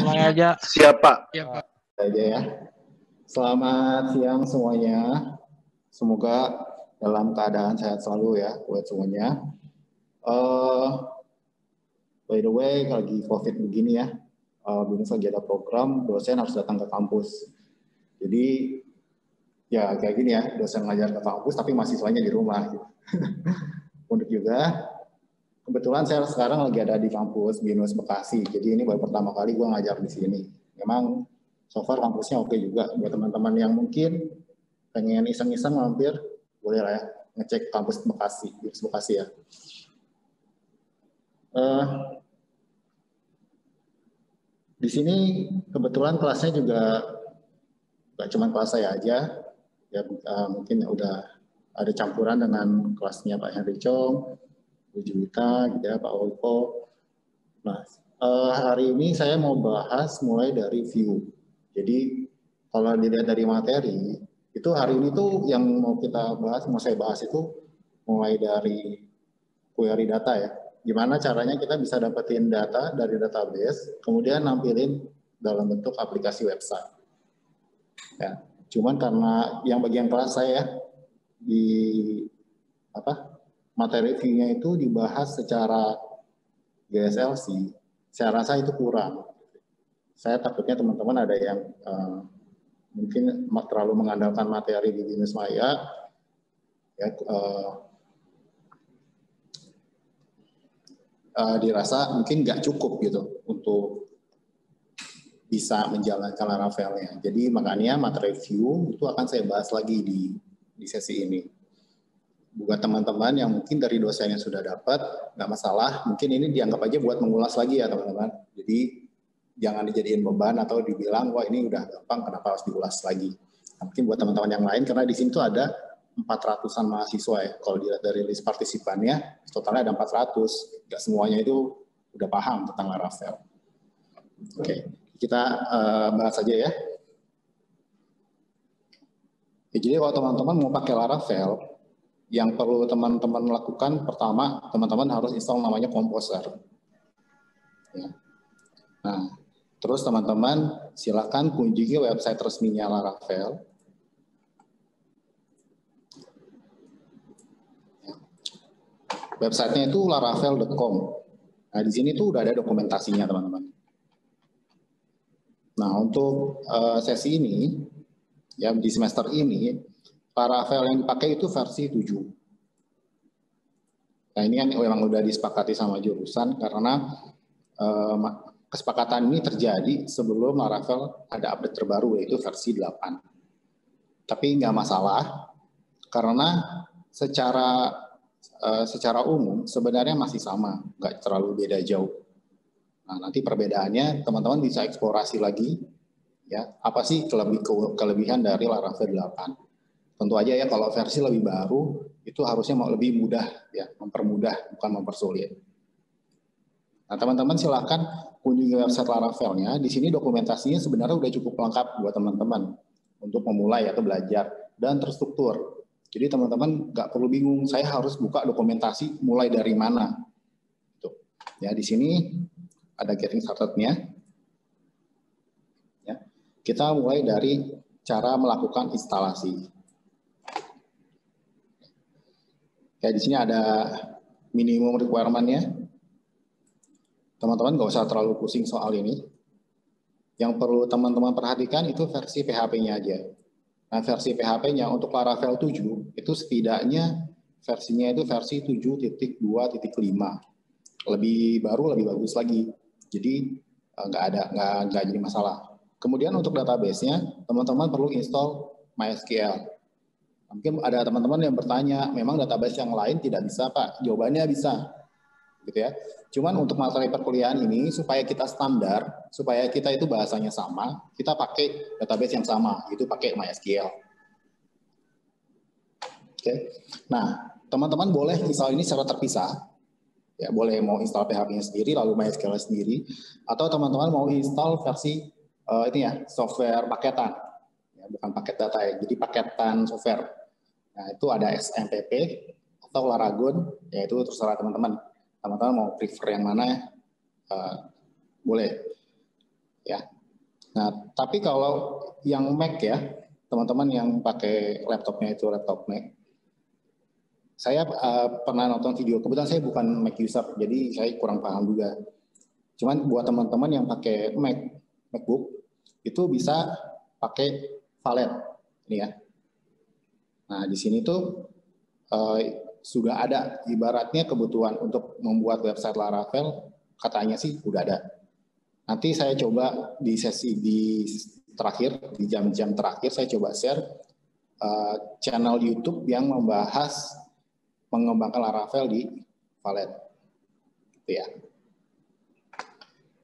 Mulai aja. Siapa? Iya, Pak. Aja ya. Selamat siang semuanya. Semoga dalam keadaan sehat selalu ya buat semuanya. By the way, lagi COVID begini ya, BINUS lagi ada program dosen harus datang ke kampus. Jadi ya kayak gini ya, dosen ngajar ke kampus tapi mahasiswanya di rumah. Gitu. Unik juga. Kebetulan saya sekarang lagi ada di kampus BINUS Bekasi. Jadi ini baru pertama kali gue ngajar di sini. Memang so far kampusnya oke juga. Buat teman-teman yang mungkin pengen iseng-iseng mampir, boleh lah ya ngecek kampus Bekasi, BINUS Bekasi ya. Di sini kebetulan kelasnya juga gak cuma kelas saya aja, ya mungkin udah ada campuran dengan kelasnya Pak Henry Chong, Bu Juwita, gitu ya, Pak Olpo. Nah, hari ini saya mau bahas mulai dari view. Jadi kalau dilihat dari materi, itu hari ini tuh yang mau kita bahas, mau saya bahas itu mulai dari query data ya. Gimana caranya kita bisa dapetin data dari database, kemudian nampilin dalam bentuk aplikasi website. Ya, cuman karena yang bagian kelas saya di materi view-nya itu dibahas secara GSLC, saya rasa itu kurang. Saya takutnya teman-teman ada yang mungkin terlalu mengandalkan materi di BINUS Maya, ya, dirasa mungkin nggak cukup gitu untuk bisa menjalankan Laravel-nya. Jadi makanya materi view itu akan saya bahas lagi di sesi ini. Buat teman-teman yang mungkin dari dosennya sudah dapat, nggak masalah. Mungkin ini dianggap aja buat mengulas lagi ya teman-teman. Jadi jangan dijadiin beban atau dibilang, wah ini udah gampang, kenapa harus diulas lagi. Nah, mungkin buat teman-teman yang lain, karena di sini tuh ada 400-an mahasiswa ya. Kalau dilihat dari list partisipannya, totalnya ada 400. Nggak semuanya itu udah paham tentang Laravel. Oke, kita bahas aja ya. Jadi kalau teman-teman mau pakai Laravel, yang perlu teman-teman lakukan pertama, teman-teman harus install namanya Composer. Ya. Nah, terus teman-teman silakan kunjungi website resminya Laravel. Ya. Websitenya itu laravel.com. Nah, di sini tuh udah ada dokumentasinya teman-teman. Nah, untuk sesi ini, ya di semester ini, Laravel yang dipakai itu versi 7. Nah ini kan memang udah disepakati sama jurusan karena kesepakatan ini terjadi sebelum Laravel ada update terbaru yaitu versi 8. Tapi nggak masalah karena secara umum sebenarnya masih sama, nggak terlalu beda jauh. Nah nanti perbedaannya teman-teman bisa eksplorasi lagi ya apa sih kelebihan dari Laravel 8. Tentu aja ya kalau versi lebih baru itu harusnya mau lebih mudah ya, mempermudah bukan mempersulit. Nah, teman-teman silakan kunjungi website Laravelnya. Di sini dokumentasinya sebenarnya udah cukup lengkap buat teman-teman untuk memulai atau belajar dan terstruktur. Jadi teman-teman nggak perlu bingung, saya harus buka dokumentasi mulai dari mana. Tuh. Ya, di sini ada getting started-nya. Ya. Kita mulai dari cara melakukan instalasi. Kayak di sini ada minimum requirement-nya. Teman-teman nggak usah terlalu pusing soal ini. Yang perlu teman-teman perhatikan itu versi PHP-nya aja. Nah, versi PHP-nya untuk Laravel 7 itu setidaknya versinya itu versi 7.2.5. Lebih baru, lebih bagus lagi. Jadi nggak jadi masalah. Kemudian untuk database-nya, teman-teman perlu install MySQL. Mungkin ada teman-teman yang bertanya, memang database yang lain tidak bisa, Pak? Jawabannya bisa, gitu ya. Cuman untuk materi perkuliahan ini, supaya kita standar, supaya kita itu bahasanya sama, kita pakai database yang sama, itu pakai MySQL. Oke. Nah, teman-teman boleh install ini secara terpisah. Ya, boleh mau install PHP-nya sendiri, lalu MySQL sendiri, atau teman-teman mau install versi ini ya, software paketan. Ya, bukan paket data ya, jadi paketan software. Nah, itu ada XMPP atau Laragon, yaitu terserah teman-teman. Teman-teman mau prefer yang mana, boleh. ya. Nah, tapi kalau yang Mac ya, teman-teman yang pakai laptopnya itu laptop Mac, saya pernah nonton video, kebetulan saya bukan Mac user, jadi saya kurang paham juga. Cuman buat teman-teman yang pakai MacBook, itu bisa pakai Valet, ini ya. Nah, di sini tuh sudah ada ibaratnya kebutuhan untuk membuat website Laravel, katanya sih udah ada. Nanti saya coba di sesi terakhir, di jam-jam terakhir saya coba share channel YouTube yang membahas mengembangkan Laravel di Valet. Gitu ya.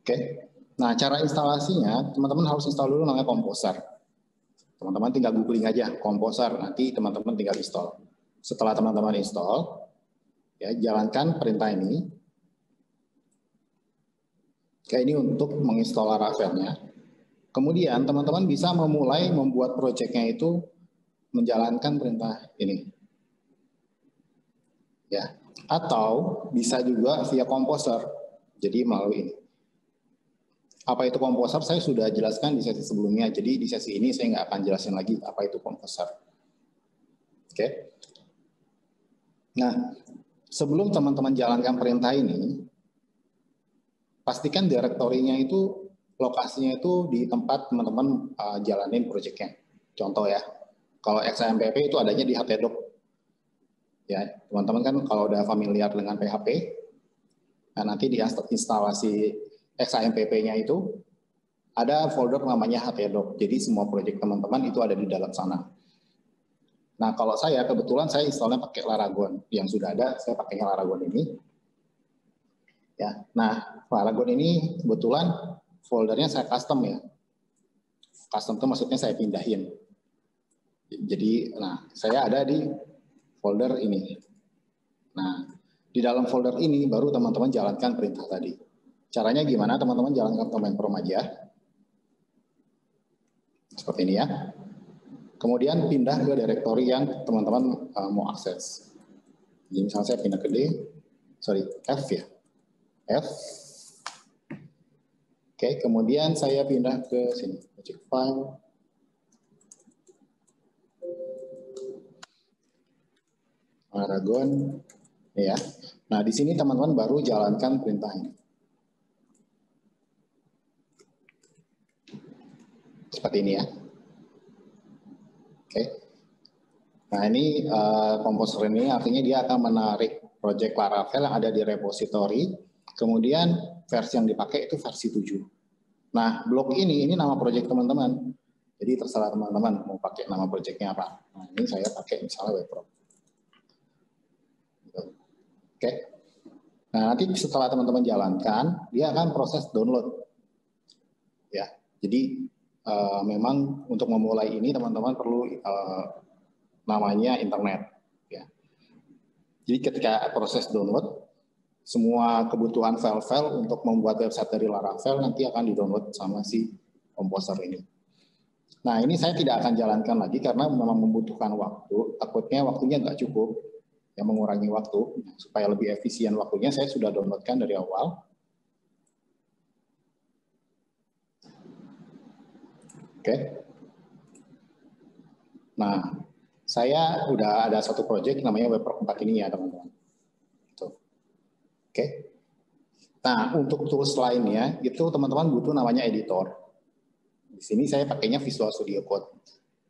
Oke. Nah, cara instalasinya, teman-teman harus install dulu namanya Composer. Teman-teman tinggal googling aja Composer, nanti teman-teman tinggal install. Setelah teman-teman install, ya jalankan perintah ini. Kayak ini untuk menginstal Laravelnya. Kemudian teman-teman bisa memulai membuat proyeknya itu menjalankan perintah ini. Ya, atau bisa juga via Composer. Jadi melalui ini. Apa itu Composer? Saya sudah jelaskan di sesi sebelumnya. Jadi di sesi ini saya nggak akan jelasin lagi apa itu Composer. Oke. Nah, sebelum teman-teman jalankan perintah ini, pastikan direktorinya itu lokasinya itu di tempat teman-teman jalanin proyeknya. Contoh ya, kalau XAMPP itu adanya di htdoc. Ya, teman-teman kan kalau udah familiar dengan PHP, nah nanti di instalasi XAMPP-nya itu ada folder namanya htdoc. Jadi semua proyek teman-teman itu ada di dalam sana. Nah, kalau saya kebetulan saya installnya pakai Laragon yang sudah ada, saya pakainya Laragon ini. Ya, nah Laragon ini kebetulan foldernya saya custom ya. Custom itu maksudnya saya pindahin. Jadi, nah saya ada di folder ini. Nah, di dalam folder ini baru teman-teman jalankan perintah tadi. Caranya gimana teman-teman jalankan command prompt aja. Seperti ini ya. Kemudian pindah ke direktori yang teman-teman mau akses. Jadi misalnya saya pindah ke F ya. F. Oke, kemudian saya pindah ke sini. Project file. Laragon. Ya. Nah, di sini teman-teman baru jalankan perintah ini. Seperti ini ya. Oke. Nah, ini Composer ini artinya dia akan menarik project Laravel yang ada di repository, kemudian versi yang dipakai itu versi 7. Nah, blok ini nama project teman-teman. Jadi terserah teman-teman mau pakai nama projectnya apa. Nah, ini saya pakai misalnya WebPro. Oke. Nah, nanti setelah teman-teman jalankan, dia akan proses download. Ya, jadi memang untuk memulai ini teman-teman perlu namanya internet. Ya. Jadi ketika proses download, semua kebutuhan file-file untuk membuat website dari Laravel nanti akan di-download sama si Composer ini. Nah, ini saya tidak akan jalankan lagi karena memang membutuhkan waktu. Takutnya waktunya nggak cukup, yang mengurangi waktu. Supaya lebih efisien waktunya, saya sudah downloadkan dari awal. Oke. Nah, saya udah ada satu project namanya WebPro 4 ini ya, teman-teman. Oke. Nah, untuk tools lainnya, itu teman-teman butuh namanya editor. Di sini saya pakainya Visual Studio Code.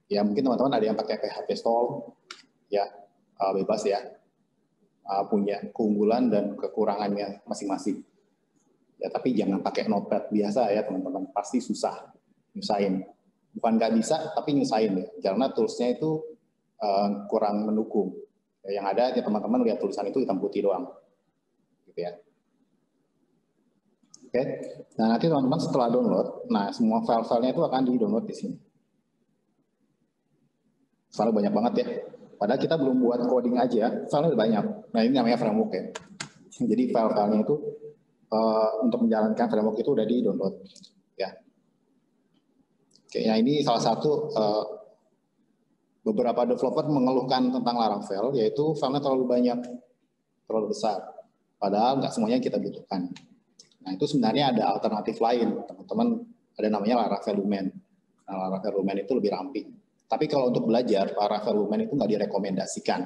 Ya, mungkin teman-teman ada yang pakai PHP Storm, ya, bebas ya. Punya keunggulan dan kekurangannya masing-masing. Ya, tapi jangan pakai Notepad biasa ya, teman-teman. Pasti susah, nyusahin. Bukan nggak bisa, tapi nyusahin ya. Karena toolsnya itu kurang mendukung. Yang ada, ya teman-teman lihat tulisan itu hitam putih doang. Gitu ya. Oke, nah nanti teman-teman setelah download, nah semua file-filenya itu akan di-download di sini. File banyak banget ya. Padahal kita belum buat coding aja, file banyak. Nah ini namanya framework ya. Jadi file-filenya itu untuk menjalankan framework itu udah di-download. Ya. Oke, nah ini salah satu beberapa developer mengeluhkan tentang Laravel, yaitu filenya terlalu banyak, terlalu besar. Padahal nggak semuanya kita butuhkan. Nah, itu sebenarnya ada alternatif lain. Teman-teman ada namanya Laravel Lumen. Nah, Laravel Lumen itu lebih ramping. Tapi kalau untuk belajar, Laravel Lumen itu nggak direkomendasikan.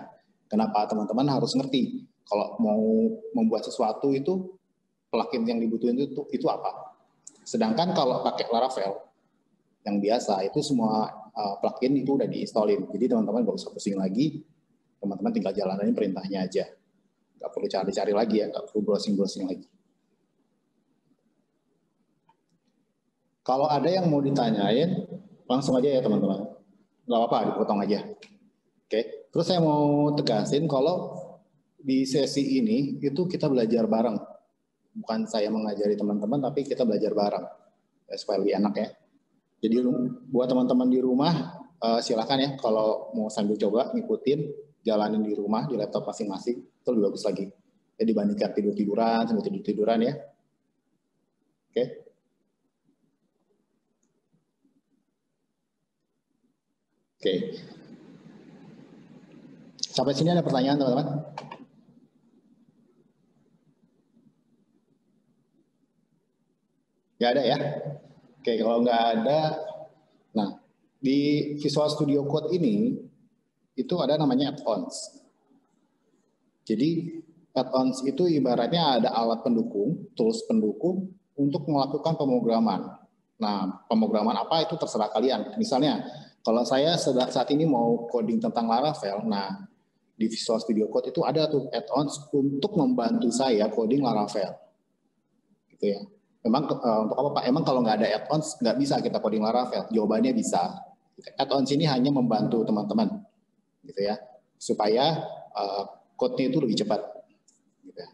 Kenapa? Teman-teman harus ngerti kalau mau membuat sesuatu itu plugin yang dibutuhin itu apa. Sedangkan kalau pakai Laravel yang biasa itu semua plugin itu udah diinstalin. Jadi teman-teman nggak usah pusing lagi, teman-teman tinggal jalanin perintahnya aja. Nggak perlu cari-cari lagi ya, nggak perlu browsing-browsing lagi. Kalau ada yang mau ditanyain, langsung aja ya teman-teman. Nggak apa-apa, dipotong aja. Oke. Terus saya mau tegasin kalau di sesi ini itu kita belajar bareng. Bukan saya mengajari teman-teman, tapi kita belajar bareng. Ya, supaya lebih enak ya. Jadi buat teman-teman di rumah, silakan ya kalau mau sambil coba ngikutin, jalanin di rumah, di laptop masing-masing, itu lebih bagus lagi. Ya, dibandingkan tidur-tiduran, sambil tidur-tiduran ya. Oke. Oke. Sampai sini ada pertanyaan teman-teman? Nggak ada ya? Oke, kalau nggak ada, nah di Visual Studio Code ini itu ada namanya add-ons. Jadi add-ons itu ibaratnya ada alat pendukung, tools pendukung untuk melakukan pemrograman. Nah, pemrograman apa itu terserah kalian. Misalnya, kalau saya saat ini mau coding tentang Laravel, nah di Visual Studio Code itu ada tuh add-ons untuk membantu saya coding Laravel. Gitu ya. Memang untuk apa Pak? Emang kalau nggak ada add-ons nggak bisa kita coding Laravel? Jawabannya bisa. Add-ons ini hanya membantu teman-teman, gitu ya, supaya code-nya itu lebih cepat. Gitu ya.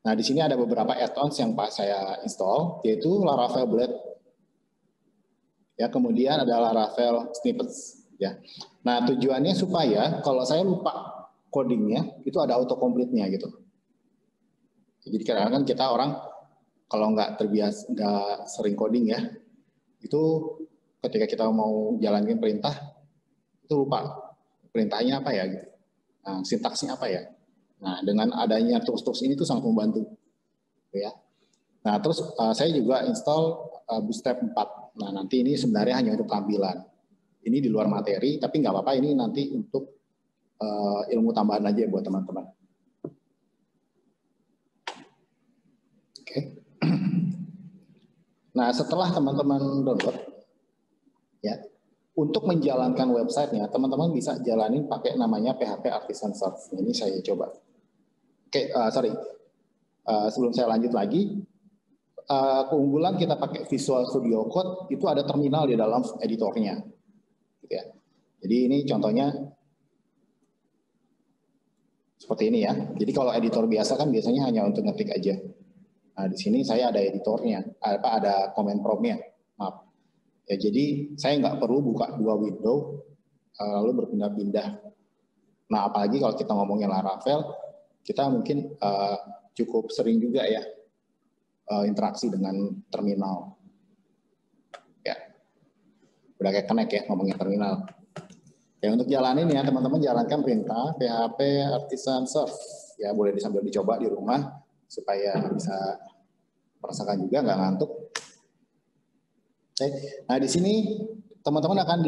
Nah di sini ada beberapa add-ons yang Pak saya install, yaitu Laravel Blade. Ya, kemudian ada Laravel Snippets. Ya. Nah tujuannya supaya kalau saya lupa codingnya itu ada autocomplete-nya gitu. Jadi kadang-kadang kita orang kalau nggak terbiasa, nggak sering coding ya, itu ketika kita mau jalanin perintah, itu lupa perintahnya apa ya gitu. Nah, sintaksnya apa ya. Nah, dengan adanya tools-tools ini tuh sangat membantu. Ya. Nah, terus saya juga install Bootstrap 4. Nah, nanti ini sebenarnya hanya untuk tampilan. Ini di luar materi, tapi nggak apa-apa, ini nanti untuk ilmu tambahan aja buat teman-teman. Oke. Nah, setelah teman-teman download, ya, untuk menjalankan websitenya, teman-teman bisa jalanin pakai namanya PHP Artisan Serve. Ini saya coba. Oke, sorry. Sebelum saya lanjut lagi, keunggulan kita pakai Visual Studio Code itu ada terminal di dalam editornya. Gitu ya. Jadi ini contohnya seperti ini ya. Jadi kalau editor biasa kan biasanya hanya untuk ngetik aja. Nah, di sini saya ada editornya, ada comment prompt-nya. Maaf. Ya, jadi saya nggak perlu buka dua window lalu berpindah-pindah. Nah, apalagi kalau kita ngomongin Laravel, kita mungkin cukup sering juga ya interaksi dengan terminal. Ya, udah kayak connect ya ngomongin terminal. Ya, untuk jalanin ya teman-teman jalankan perintah PHP Artisan Serve. Ya, boleh sambil dicoba di rumah supaya bisa merasakan juga nggak ngantuk. Oke. Nah, di sini teman-teman akan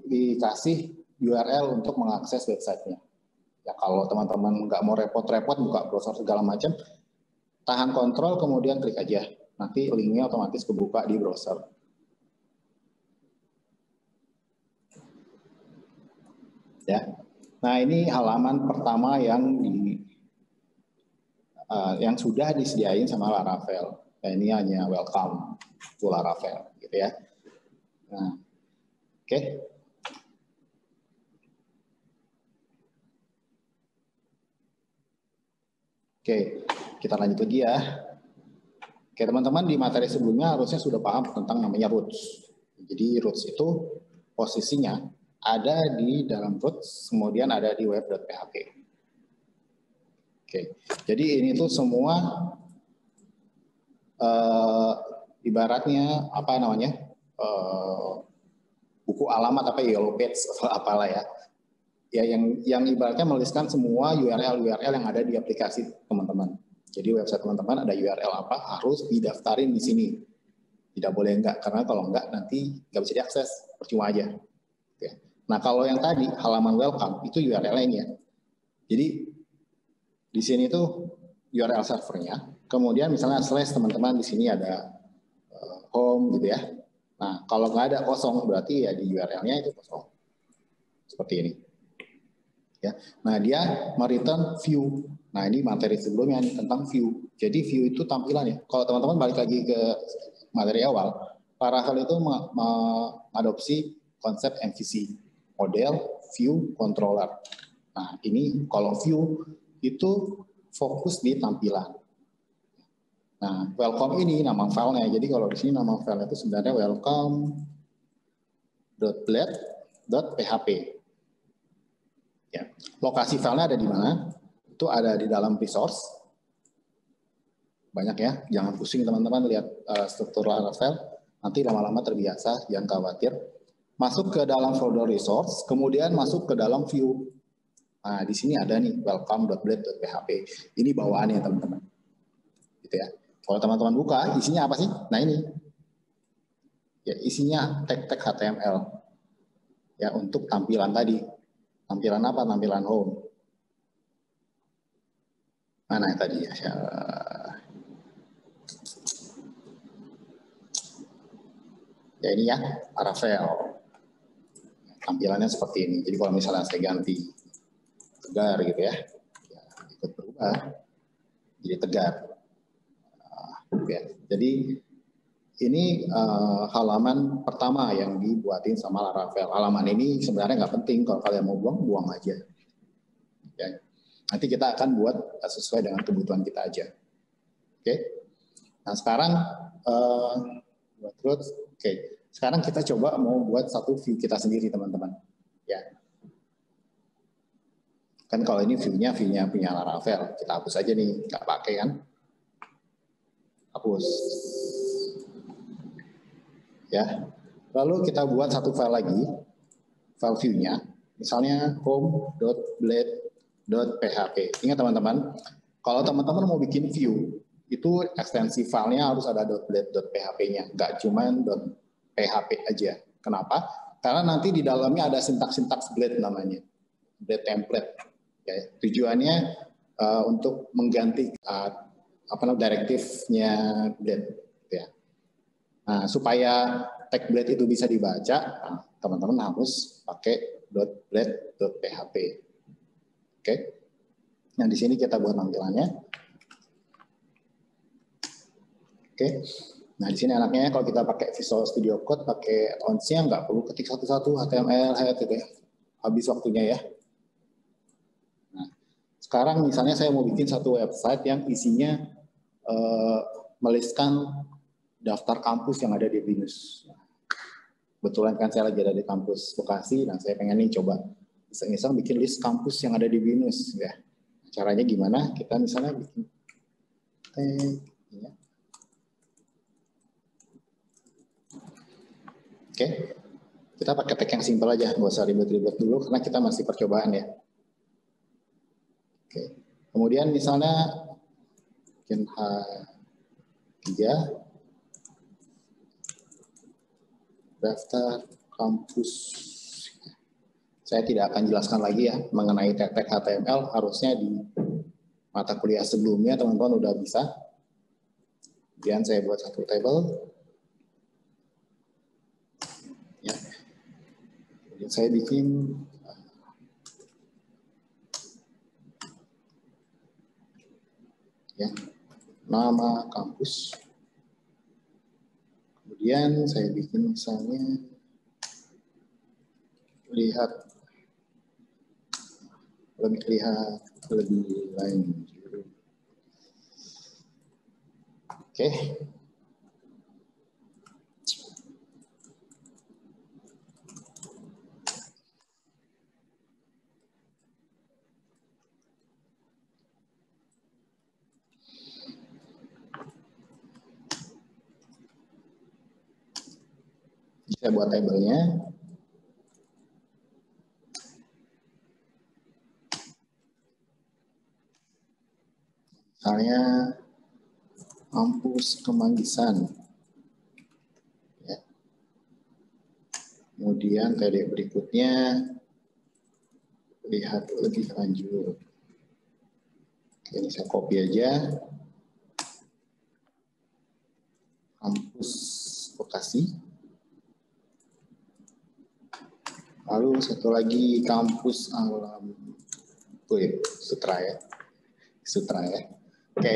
dikasih URL untuk mengakses websitenya. Ya, kalau teman-teman nggak mau repot-repot buka browser segala macam, tahan kontrol kemudian klik aja. Nanti linknya otomatis kebuka di browser. Ya. Nah, ini halaman pertama yang sudah disediain sama Laravel. Nah, ini hanya welcome to Laravel, gitu ya. Nah, oke. Oke, kita lanjut lagi ya. Oke, teman-teman di materi sebelumnya harusnya sudah paham tentang namanya roots. Jadi roots itu posisinya ada di dalam roots, kemudian ada di web.php. Oke, jadi ini tuh semua ibaratnya apa namanya buku alamat apa yellow page atau apalah ya. Ya yang ibaratnya menuliskan semua URL yang ada di aplikasi teman-teman. Jadi website teman-teman ada URL apa harus didaftarin di sini. Tidak boleh enggak, karena kalau enggak nanti nggak bisa diakses, percuma aja. Nah, kalau yang tadi halaman welcome itu URL-nya ini ya. Jadi di sini tuh URL servernya, kemudian misalnya slash teman-teman di sini ada home gitu ya. Nah, kalau nggak ada kosong berarti ya di URL-nya itu kosong. Seperti ini. Ya. Nah, dia mereturn view. Nah, ini materi sebelumnya nih, tentang view. Jadi view itu tampilannya. Kalau teman-teman balik lagi ke materi awal, Laravel itu mengadopsi konsep MVC, model view controller. Nah, ini kalau view itu fokus di tampilan. Nah, welcome ini nama filenya. Jadi kalau di sini nama file itu sebenarnya welcome.blade.php. Ya. Lokasi filenya ada di mana? Itu ada di dalam resource. Banyak ya, jangan pusing teman-teman lihat struktur Laravel. Nanti lama-lama terbiasa, jangan khawatir. Masuk ke dalam folder resource, kemudian masuk ke dalam view. Nah, di sini ada nih welcome.blade.php. Ini bawaannya teman-teman. Gitu ya. Kalau teman-teman buka, isinya apa sih? Nah ini, ya isinya tag-tag HTML. Ya untuk tampilan tadi. Tampilan apa? Tampilan home. Mana tadi ya? Ya ini ya, Laravel. Tampilannya seperti ini. Jadi kalau misalnya saya ganti tegar gitu ya, ya ikut berubah. Jadi tegar. Ya. Jadi ini halaman pertama yang dibuatin sama Laravel. Halaman ini sebenarnya nggak penting, kalau kalian mau buang, buang aja. Ya. Nanti kita akan buat sesuai dengan kebutuhan kita aja. Oke. Nah sekarang, sekarang kita coba mau buat satu view kita sendiri teman-teman. Ya. Kan kalau ini view-nya punya Laravel, kita hapus aja nih, nggak pakai kan? Hapus. Ya, lalu kita buat satu file lagi, file view-nya, misalnya home.blade.php. Ingat teman-teman, kalau teman-teman mau bikin view, itu ekstensi filenya harus ada .blade.php-nya, nggak cuma .php aja. Kenapa? Karena nanti di dalamnya ada sintaks-sintaks Blade namanya, Blade template. Ya, tujuannya untuk mengganti direktifnya Blade. Ya. Nah, supaya tag Blade itu bisa dibaca, teman-teman harus pakai .blade.php. Oke. Nah, di sini kita buat tampilannya. Oke. Nah, di sini anaknya kalau kita pakai Visual Studio Code, pakai add-ons-nya nggak perlu ketik satu-satu HTML, head gitu ya. Habis waktunya ya. Nah, sekarang misalnya saya mau bikin satu website yang isinya meliskan daftar kampus yang ada di BINUS. Kebetulan kan saya lagi ada di kampus Bekasi, dan saya pengen nih coba iseng-iseng bikin list kampus yang ada di BINUS. Ya. Caranya gimana? Kita misalnya bikin ya. Oke, kita pakai tag yang simpel aja, nggak usah ribet-ribet dulu karena kita masih percobaan ya. Oke, kemudian misalnya bikin H3 daftar kampus. Saya tidak akan jelaskan lagi ya mengenai tag-tag HTML, harusnya di mata kuliah sebelumnya teman-teman udah bisa. Kemudian saya buat satu table. Ya. Kemudian saya bikin ya, nama kampus. Kemudian saya bikin misalnya lihat lebih lanjut. Oke. Saya buat tabelnya. Misalnya kampus Kemanggisan. Kemudian TD berikutnya, lihat lebih lanjut. Ini saya copy aja. Kampus Bekasi. Lalu satu lagi kampus Alam. Sutra ya. Oke,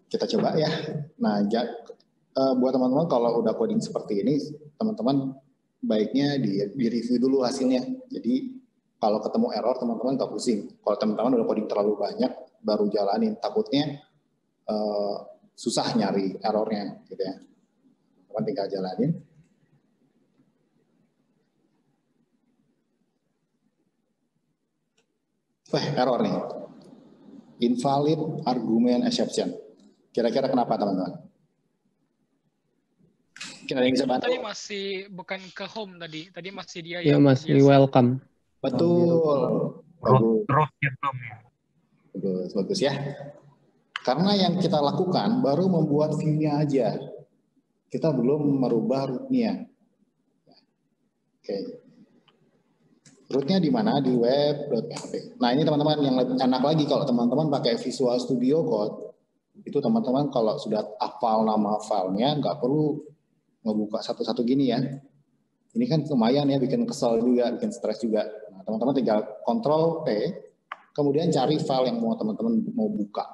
kita coba ya. Nah, buat teman-teman kalau udah coding seperti ini, teman-teman baiknya di review dulu hasilnya. Jadi kalau ketemu error, teman-teman nggak pusing. Kalau teman-teman udah coding terlalu banyak, baru jalanin, takutnya susah nyari errornya, gitu ya. Teman tinggal jalanin. Error nih. Invalid argument exception. Kira-kira kenapa, teman-teman? Kira yang bisa bantu? Tadi masih bukan ke home tadi. Tadi masih dia Ya, yang masih biasa. welcome. Betul. Bagus ya. Karena yang kita lakukan baru membuat view-nya aja. Kita belum merubah root-nya. Oke. Root-nya di mana? Di web.php. Nah, ini teman-teman yang lebih enak lagi kalau teman-teman pakai Visual Studio Code. Itu teman-teman kalau sudah hafal nama filenya, nggak perlu ngebuka satu-satu gini ya. Ini kan lumayan ya, bikin kesel juga, bikin stres juga. Nah, teman-teman tinggal Ctrl P, kemudian cari file yang mau teman-teman mau buka.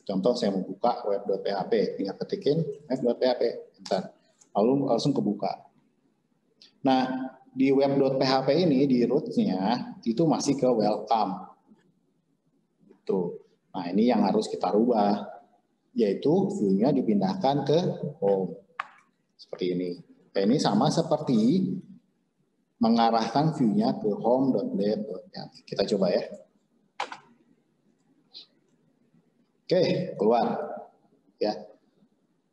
Contoh saya mau buka web.php, tinggal ketikin web.php, lalu langsung kebuka. Nah, di web.php ini di root-nya itu masih ke welcome. Gitu. Nah, ini yang harus kita rubah, yaitu view-nya dipindahkan ke home. Seperti ini. Nah, ini sama seperti mengarahkan view-nya ke home.blade. Kita coba ya. Oke, keluar. Ya.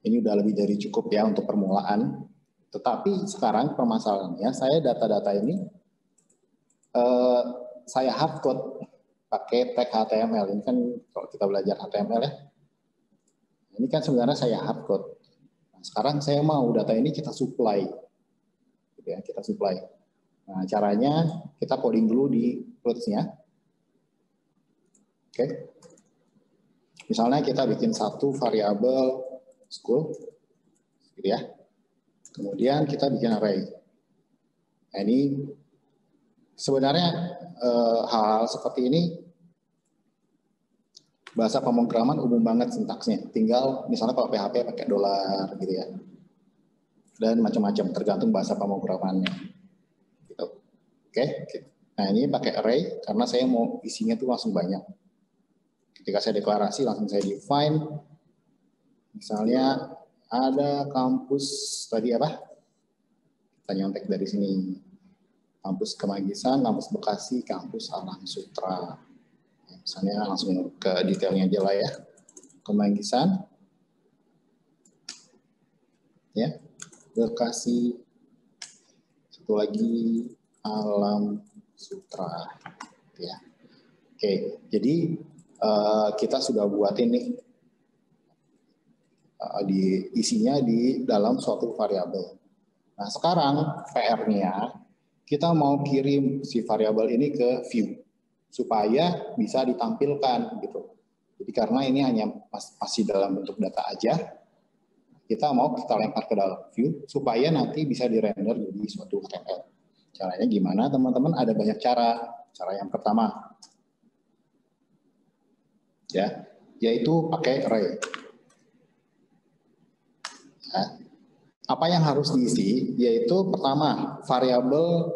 Ini udah lebih dari cukup ya untuk permulaan. Tetapi sekarang permasalahannya, saya data-data ini saya hardcode pakai tag HTML. Ini kan kalau kita belajar HTML ya. Ini kan sebenarnya saya hardcode. Nah, sekarang saya mau data ini kita supply. Gitu ya, kita supply. Nah, caranya kita coding dulu di roots-nya. Oke. Misalnya kita bikin satu variabel school, gitu ya. Kemudian kita bikin array. Nah, ini sebenarnya hal-hal seperti ini bahasa pemrograman umum banget sintaksnya. Tinggal misalnya kalau PHP pakai $, gitu ya. Dan macam-macam tergantung bahasa pemrogramannya. Gitu. Oke. Nah, ini pakai array karena saya mau isinya tuh langsung banyak. Ketika saya deklarasi langsung saya define. Misalnya ada kampus tadi apa? Kita nyontek dari sini. Kampus Kemanggisan, kampus Bekasi, kampus Alam Sutra. Misalnya langsung ke detailnya aja lah ya. Kemanggisan. Ya. Bekasi. Satu lagi Alam Sutra. Ya. Oke, jadi kita sudah buat ini di isinya di dalam suatu variabel. Nah, sekarang PR-nya kita mau kirim si variabel ini ke view supaya bisa ditampilkan gitu. Jadi karena ini hanya masih dalam bentuk data aja, kita mau kita lempar ke dalam view supaya nanti bisa dirender jadi suatu HTML. Caranya gimana, teman-teman? Ada banyak cara. Cara yang pertama, ya, yaitu pakai array. Ya. Apa yang harus diisi? Yaitu pertama variabel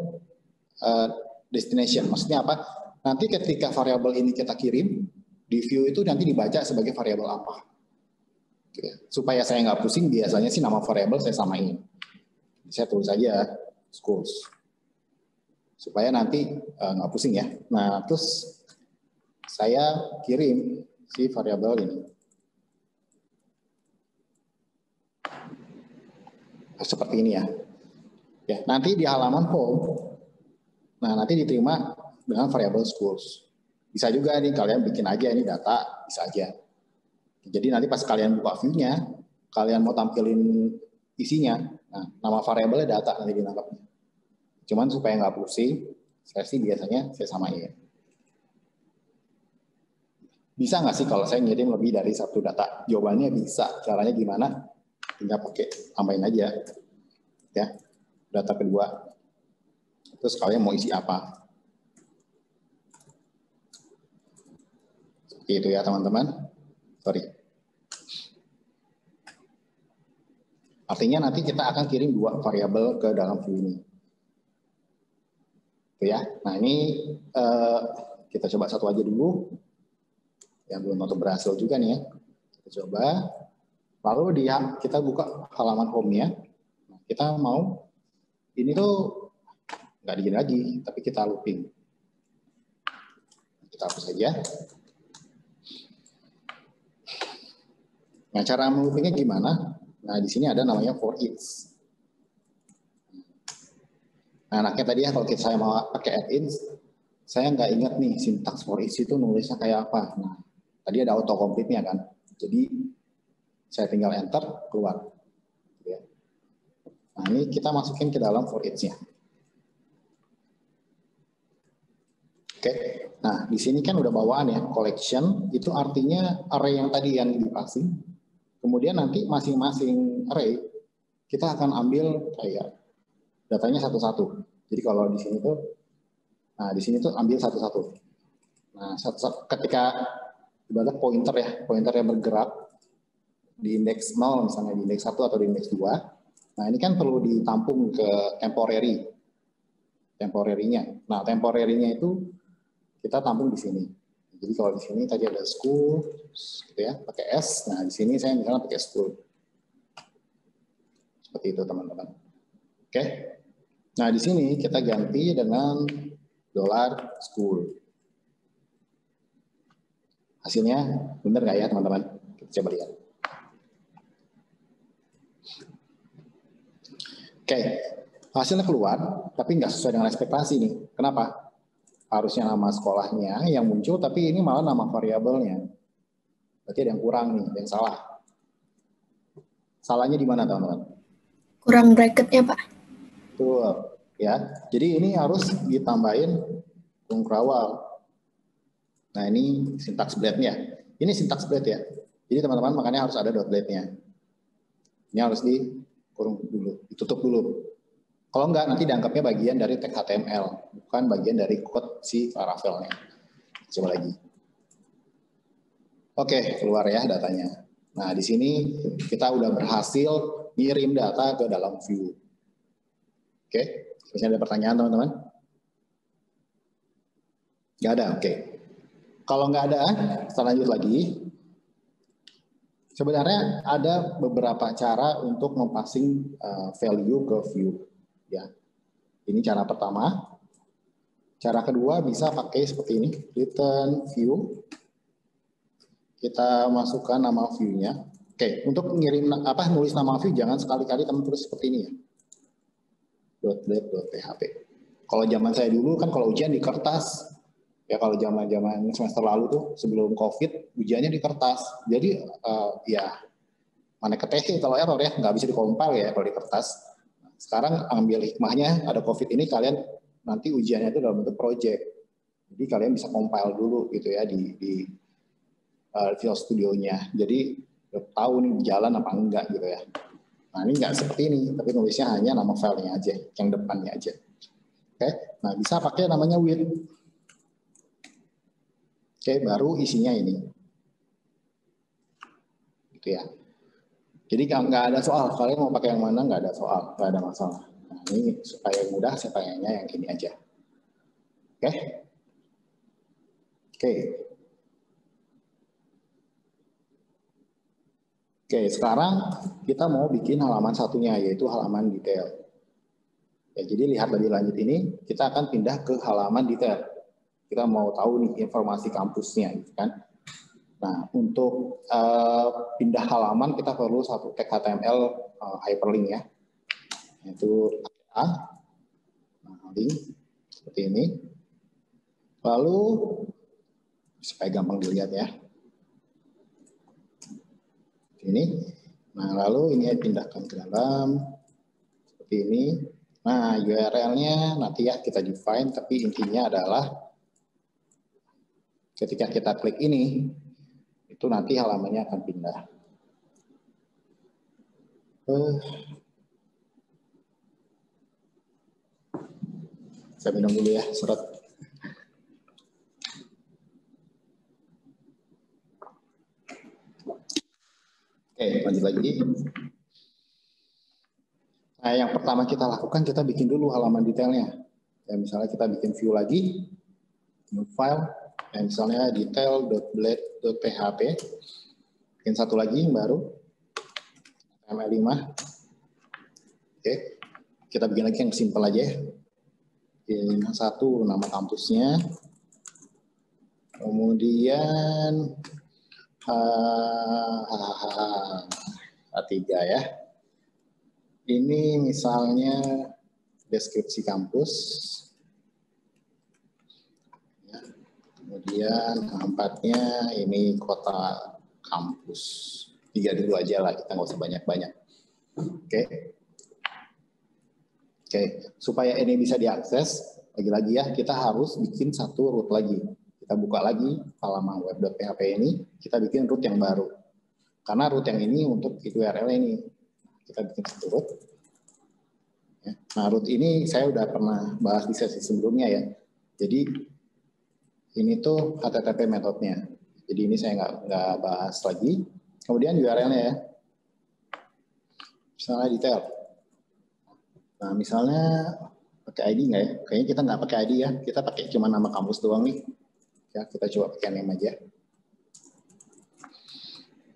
destination. Maksudnya apa? Nanti ketika variabel ini kita kirim di view itu nanti dibaca sebagai variabel apa? Supaya saya nggak pusing, biasanya sih nama variabel saya samain. Saya tulis aja schools. Supaya nanti nggak pusing ya. Nah, terus saya kirim si variabel ini. Seperti ini ya. Ya, nanti di halaman home, nah nanti diterima dengan variabel schools. Bisa juga nih kalian bikin aja ini data, bisa aja. Jadi nanti pas kalian buka view-nya, kalian mau tampilin isinya, nah nama variabelnya data nanti ditangkapnya. Cuman supaya nggak pusing, saya sih biasanya saya samain. Bisa nggak sih kalau saya ngirim lebih dari satu data? Jawabannya bisa. Caranya gimana? Tinggal pakai tambahin aja, ya. Data kedua. Terus kalian mau isi apa? Seperti itu ya teman-teman. Sorry. Artinya nanti kita akan kirim 2 variabel ke dalam view ini. Itu ya. Nah ini kita coba satu aja dulu. Yang belum tentu berhasil juga nih ya. Kita coba. Lalu kita buka halaman home-nya. Nah, kita mau ini tuh nggak digini lagi, tapi kita looping. Kita hapus saja. Nah, cara meloopingnya gimana? Nah, di sini ada namanya for each. Nah, anaknya tadi ya, kalau saya mau pakai add-ins, saya nggak ingat nih sintaks for each itu nulisnya kayak apa. Nah, tadi ada autocomplete-nya kan. Jadi, saya tinggal enter, keluar. Nah, ini kita masukin ke dalam for each-nya. Oke, nah di sini kan udah bawaan ya, collection, itu artinya array yang tadi yang dipasing. Kemudian nanti masing-masing array, kita akan ambil kayak datanya satu-satu. Jadi kalau di sini tuh, nah di sini tuh ambil satu-satu. Nah, ketika ibarat pointer ya, pointer yang bergerak di indeks 0 misalnya di indeks 1 atau di indeks 2. Nah, ini kan perlu ditampung ke temporary-nya. Nah, temporary-nya itu kita tampung di sini. Jadi kalau di sini tadi ada school, gitu ya, pakai S. Nah, di sini saya misalnya pakai school. Seperti itu, teman-teman. Oke. Nah, di sini kita ganti dengan $school. Hasilnya benar nggak ya, teman-teman? Kita coba lihat. Oke, hasilnya keluar, tapi nggak sesuai dengan ekspektasi nih. Kenapa? Harusnya nama sekolahnya yang muncul, tapi ini malah nama variabelnya. Berarti ada yang kurang nih, ada yang salah. Salahnya di mana, teman-teman? Kurang bracketnya, Pak. Betul, ya. Jadi ini harus ditambahin kurung kerawal. Nah, ini sintaks blade-nya. Ini sintaks blade ya. Jadi teman-teman makanya harus ada dot blade-nya. Ini harus dikurung dulu, ditutup dulu. Kalau enggak, nanti dianggapnya bagian dari tag HTML, bukan bagian dari code si Laravel-nya. Coba lagi. Oke, keluar ya datanya. Nah, di sini kita udah berhasil ngirim data ke dalam view. Oke, misalnya ada pertanyaan teman-teman? Nggak ada, oke. Kalau nggak ada, kita lanjut lagi. Sebenarnya ada beberapa cara untuk mempassing value ke view. Ya, ini cara pertama. Cara kedua bisa pakai seperti ini, return view. Kita masukkan nama view-nya. Oke, untuk ngirim nulis nama view jangan sekali-kali teman tulis seperti ini ya. .blade.php. Kalau zaman saya dulu kan kalau ujian di kertas. Ya kalau zaman semester lalu tuh sebelum COVID ujiannya di kertas. Jadi ya mana keteh kalau error ya nggak bisa dikompil ya kalau di kertas. Sekarang ambil hikmahnya ada COVID ini kalian nanti ujiannya itu dalam bentuk project. Jadi kalian bisa compile dulu gitu ya di Visual Studio-nya. Jadi tahu nih jalan apa enggak gitu ya. Nah ini enggak seperti ini, tapi nulisnya hanya nama filenya aja, yang depannya aja. Oke, nah bisa pakai namanya with. Oke, baru isinya ini. Gitu ya. Jadi nggak ada soal, kalian mau pakai yang mana nggak ada soal, nggak ada masalah. Nah ini supaya mudah, saya pakainya yang ini aja. Oke. Oke. Oke, sekarang kita mau bikin halaman satunya, yaitu halaman detail. Ya, jadi lihat lebih lanjut ini, kita akan pindah ke halaman detail. Kita mau tahu nih informasi kampusnya, gitu kan? Nah, untuk pindah halaman kita perlu satu tag HTML hyperlink ya, yaitu A, link seperti ini. Lalu supaya gampang dilihat ya. Ini. Nah, lalu ini pindahkan ke dalam seperti ini. Nah, URL-nya nanti ya kita define, tapi intinya adalah ketika kita klik ini, itu nanti halamannya akan pindah. Saya minum dulu ya, surat. Oke, lanjut lagi. Nah, yang pertama kita lakukan, kita bikin dulu halaman detailnya. Ya, misalnya kita bikin view lagi, new file, ya, misalnya detail.blade.php. Bikin satu lagi yang baru, HTML5. Oke, kita bikin lagi yang simple aja ya. Bikin satu nama kampusnya. Kemudian A3 ya. Ini misalnya deskripsi kampus. Ya. Kemudian A4-nya ini kota kampus. 3 dulu aja lah, kita nggak usah banyak-banyak. Oke. Oke, supaya ini bisa diakses, lagi-lagi ya, kita harus bikin satu root lagi. Kita buka lagi halaman web.php ini, kita bikin root yang baru. Karena root yang ini untuk URL ini. Kita bikin satu root. Ya. Nah, root ini saya udah pernah bahas di sesi sebelumnya ya. Jadi, ini tuh HTTP metodenya. Jadi ini saya nggak bahas lagi. Kemudian URL-nya ya. Misalnya detail. Nah, misalnya pakai ID nggak ya? Kayaknya kita nggak pakai ID ya. Kita pakai cuma nama kampus doang nih. Ya, kita coba pakai name aja.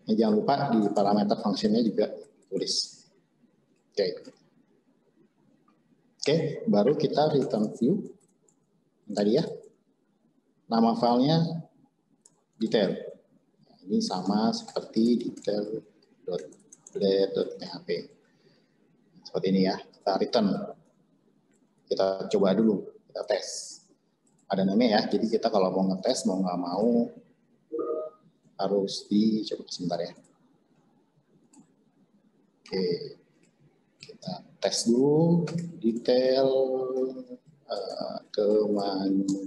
Nah, jangan lupa di parameter fungsinya juga tulis. Oke. Oke, baru kita return view. Yang tadi ya. Nama filenya detail. Nah, ini sama seperti detail.blade.php. Seperti ini ya. Kita return. Kita coba dulu. Kita tes. Ada namanya ya. Jadi kita kalau mau ngetes, mau nggak mau, harus dicoba sebentar ya. Oke. Kita tes dulu. Detail kemanggisan.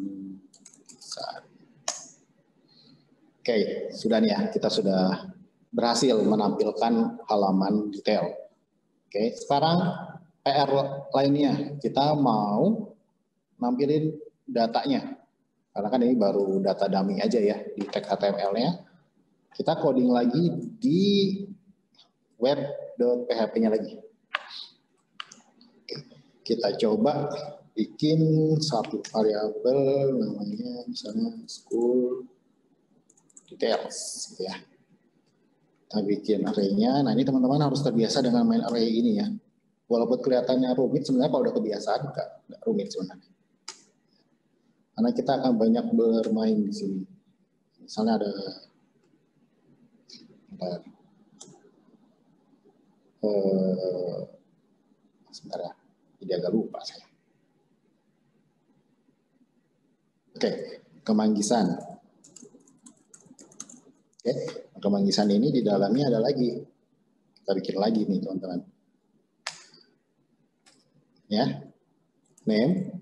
Oke, sudah nih ya, kita sudah berhasil menampilkan halaman detail. Oke, sekarang PR lainnya, kita mau nampilin datanya. Karena kan ini baru data dummy aja ya, di tag HTML-nya. Kita coding lagi di web.php-nya lagi. Oke, kita coba bikin satu variabel namanya misalnya school details ya. Kita bikin array-nya. Nah, ini teman-teman harus terbiasa dengan main array ini ya. Walaupun kelihatannya rumit, sebenarnya kalau udah kebiasaan nggak rumit sebenarnya. Karena kita akan banyak bermain di sini. Misalnya ada sebentar ya, jadi agak lupa saya. Oke, kemanggisan. Oke, kemanggisan ini di dalamnya ada lagi. Kita bikin lagi nih teman-teman. Ya, name.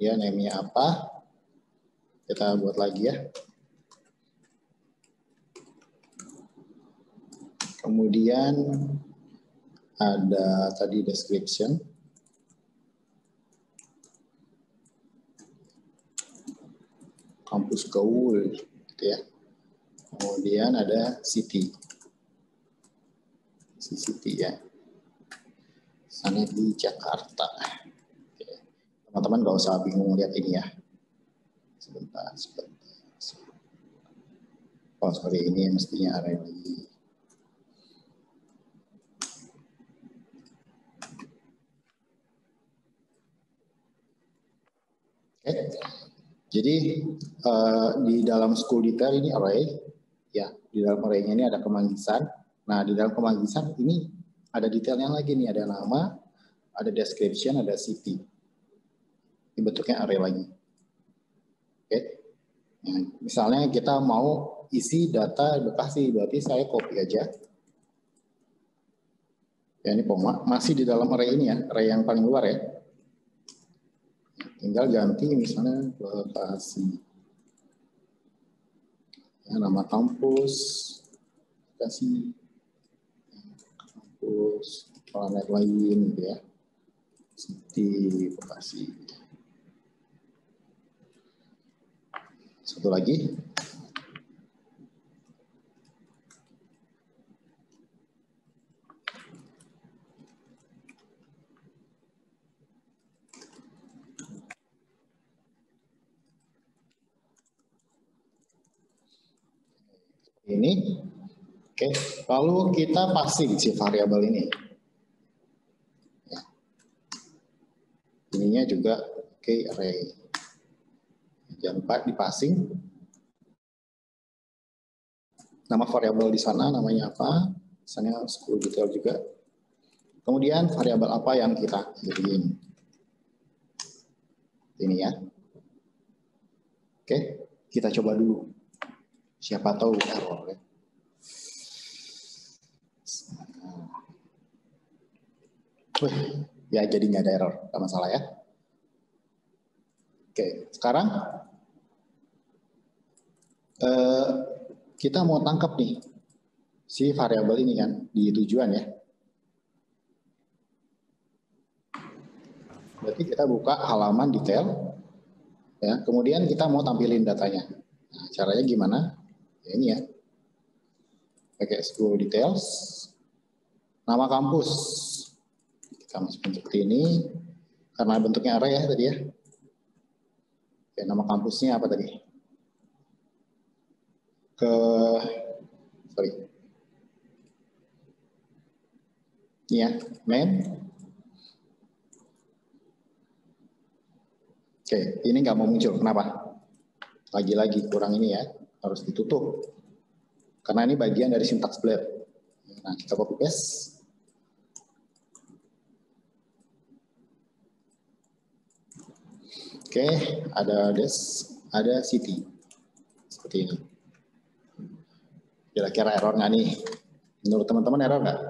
Ya, name-nya apa? Kita buat lagi ya. Kemudian ada tadi description. Kampus Gaul, gitu ya. Kemudian ada city. City ya. Sana di Jakarta. Teman-teman nggak usah bingung lihat ini ya. Sebentar. Oh, sorry, ini mestinya array lagi. Oke. Jadi di dalam school detail ini array, ya di dalam array-nya ini ada kemanggisan. Nah di dalam kemanggisan ini ada detailnya lagi nih, ada nama, ada description, ada city. Ini bentuknya array lagi. Oke. Nah, misalnya kita mau isi data Bekasi, berarti saya copy aja. Ya ini masih di dalam array ini ya, array yang paling luar ya. tinggal ganti misalnya lokasi. Ya, nama kampus, kasih kampus, planet lain gitu ya. Seperti Bekasi. Satu lagi. Ini, oke. Lalu kita passing si variabel ini. Ya. Ininya juga array. Jangan lupa di passing. Nama variabel di sana namanya apa? Misalnya school detail juga. Kemudian variabel apa yang kita kirim. Ini ya. Oke, kita coba dulu. Siapa tahu error ya. Ya jadi nggak ada error, nggak masalah ya. Oke, sekarang kita mau tangkap nih si variabel ini kan di tujuan ya. Berarti kita buka halaman detail, ya. Kemudian kita mau tampilin datanya. Nah, caranya gimana? Ya, ini ya. Pakai school details, nama kampus. Kita masukin seperti ini, karena bentuknya array ya tadi ya. Oke, nama kampusnya apa tadi? Ini ya, main. Oke, ini nggak mau muncul. Kenapa? Lagi-lagi kurang ini ya, harus ditutup. Karena ini bagian dari syntax blade. Nah, kita copy paste. Oke, ada ada city. Seperti ini. Kira-kira error nggak nih? Menurut teman-teman error nggak?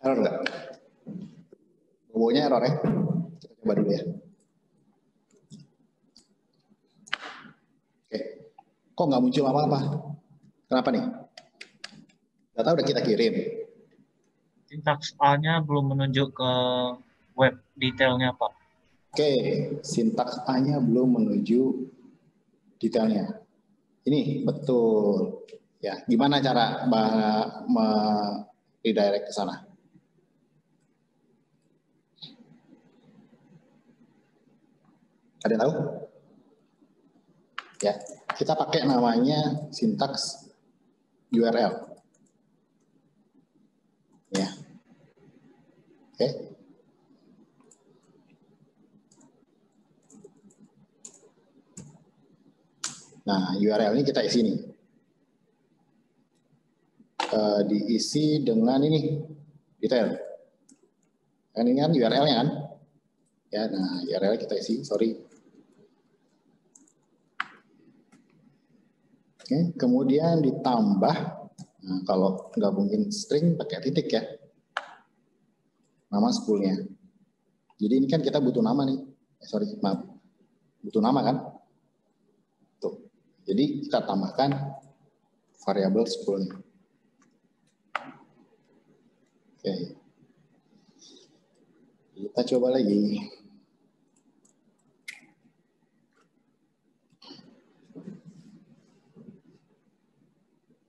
Error nggak? Bawanya error ya? Kita coba dulu ya. Oke, kok nggak muncul apa-apa? Kenapa nih? Data udah kita kirim. Sintaks A-nya belum menunjuk ke web detailnya, Pak. Oke, sintaks A-nya belum menuju detailnya. Ini betul. Ya, gimana cara redirect ke sana? Ada yang tahu? Ya, kita pakai namanya sintaks URL. Ya. Oke. Nah, URL ini kita isi nih. Diisi dengan ini detail. Ini kan URL-nya kan? Ya, nah URL kita isi, sorry. Oke, kemudian ditambah, nah, kalau gabungin string pakai titik ya, nama school-nya. Jadi ini kan kita butuh nama nih, sorry maaf, butuh nama kan? Tuh, jadi kita tambahkan variabel school-nya. Oke, kita coba lagi.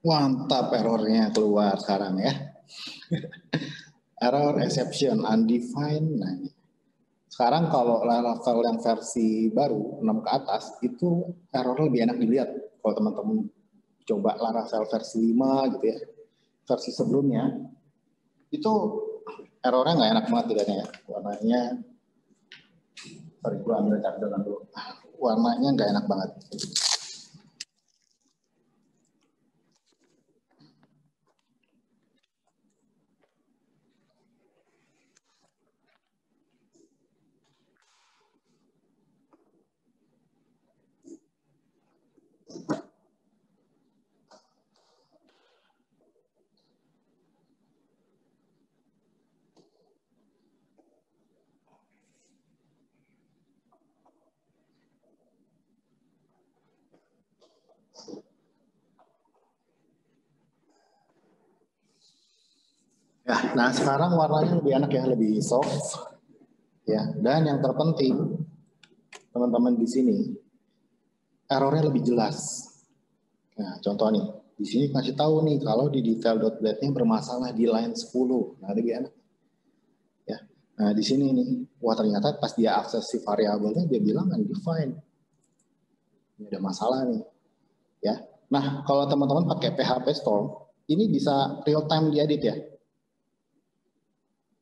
Mantap, errornya keluar sekarang ya. Error exception undefined. Nah, sekarang kalau level yang versi baru 6 ke atas itu error lebih enak dilihat. Kalau teman-teman coba Laravel versi 5 gitu ya, versi sebelumnya itu errornya nggak enak banget dilihatnya ya. Warnanya, sorry gue ambil catatan dulu. Warnanya nggak enak banget. Nah, sekarang warnanya lebih enak ya, lebih soft. Ya, dan yang terpenting, teman-teman di sini, errornya lebih jelas. Nah, contoh nih, di sini kasih tahu nih, kalau di detail.blade-nya bermasalah di line 10. Nah, lebih enak. Ya. Nah, di sini nih, wah ternyata pas dia akses si variabelnya, dia bilang undefined. Ini ada masalah nih. Ya. Nah, kalau teman-teman pakai PHP Storm, ini bisa real time diedit ya.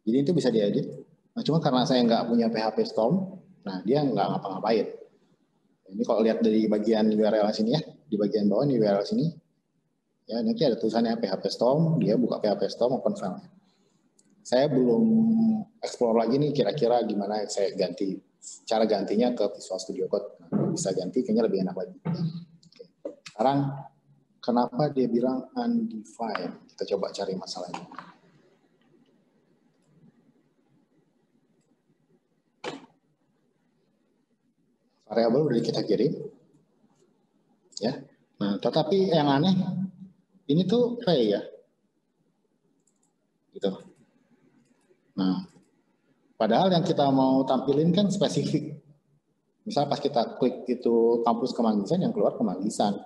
Jadi itu bisa diedit. Nah, cuma karena saya nggak punya PHP Storm, nah dia nggak ngapa-ngapain. Ini kalau lihat dari bagian URL sini ya, di bagian bawah di URL sini, ya nanti ada tulisannya PHP Storm, dia buka PHP Storm open file. Saya belum explore lagi nih kira-kira gimana saya ganti, cara gantinya ke Visual Studio Code. Nah, bisa ganti kayaknya lebih enak lagi. Oke. Sekarang kenapa dia bilang undefined? Kita coba cari masalahnya. Variabel udah kita kirim, ya. Nah, tetapi yang aneh, ini tuh array ya, gitu. Nah, padahal yang kita mau tampilin kan spesifik. Misal pas kita klik itu kampus Kemanggisan, yang keluar Kemanggisan.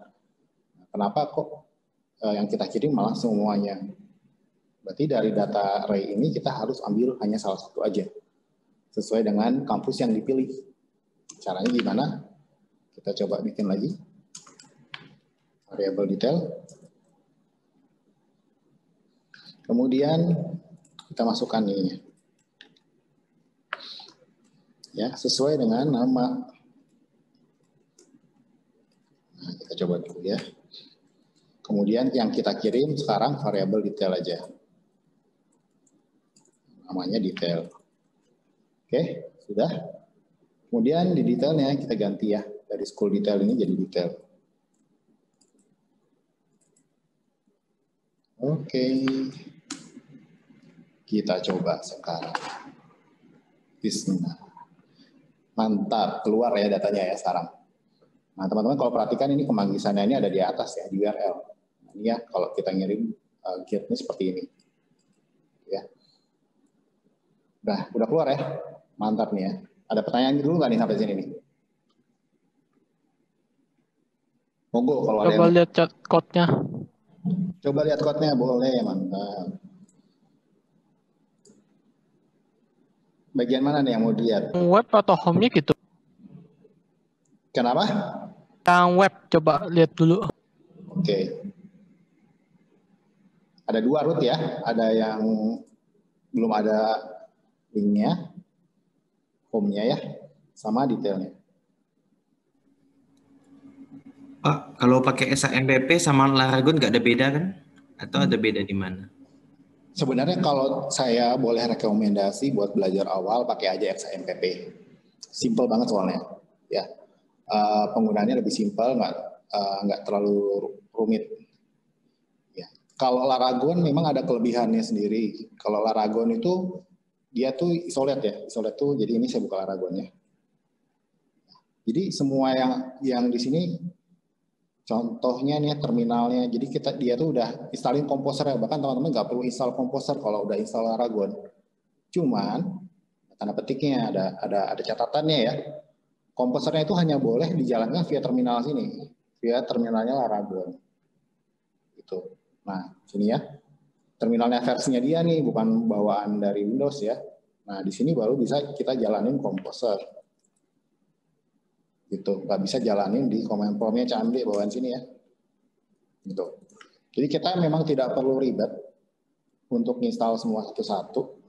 Nah, kenapa kok yang kita kirim malah semuanya? Berarti dari data array ini kita harus ambil hanya salah satu aja, sesuai dengan kampus yang dipilih. Caranya gimana? Kita coba bikin lagi variable detail. Kemudian kita masukkan ini. Ya, sesuai dengan nama. Nah, kita coba dulu ya. Kemudian yang kita kirim sekarang variable detail aja. Namanya detail. Oke, sudah. Kemudian di detailnya kita ganti ya, dari school detail ini jadi detail. Oke, kita coba sekarang. Bismillah. Mantap, keluar ya datanya ya sekarang. Nah teman-teman kalau perhatikan ini Kemanggisannya ini ada di atas ya, di URL. Nah, ini ya kalau kita ngirim gate-nya seperti ini. Ya. Udah keluar ya, mantap nih ya. Ada pertanyaan dulu nggak nih sampai sini nih? Monggo kalau ada. Coba lihat chat code-nya. Coba lihat code-nya, boleh, mantap. Bagian mana nih yang mau dilihat? Web atau home-nya gitu? Kenapa? Yang web, coba lihat dulu. Oke. Ada dua root ya, ada yang belum ada link-nya, home-nya ya, sama detailnya. Pak, kalau pakai SAMPP sama Laragon nggak ada beda kan? Atau ada beda di mana? Sebenarnya kalau saya boleh rekomendasi buat belajar awal pakai aja XAMPP. Simple banget soalnya. Ya, penggunaannya lebih simple, nggak terlalu rumit. Ya. Kalau Laragon memang ada kelebihannya sendiri. Kalau Laragon itu dia tuh isolate ya, isolate tuh jadi ini saya buka Laragonnya. Jadi semua yang di sini contohnya nih terminalnya, jadi dia tuh udah installin Composer ya, bahkan teman-teman nggak perlu install Composer kalau udah install Laragon. Cuman tanda petiknya ada catatannya ya, Composernya itu hanya boleh dijalankan via terminal sini, via terminalnya Laragon. Gitu. Nah sini ya, terminalnya versinya dia nih, bukan bawaan dari Windows ya. Nah di sini baru bisa kita jalanin Composer. Gitu, nggak bisa jalanin di command prompt-nya Candi bawaan sini ya. Gitu. Jadi kita memang tidak perlu ribet untuk install semua satu-satu.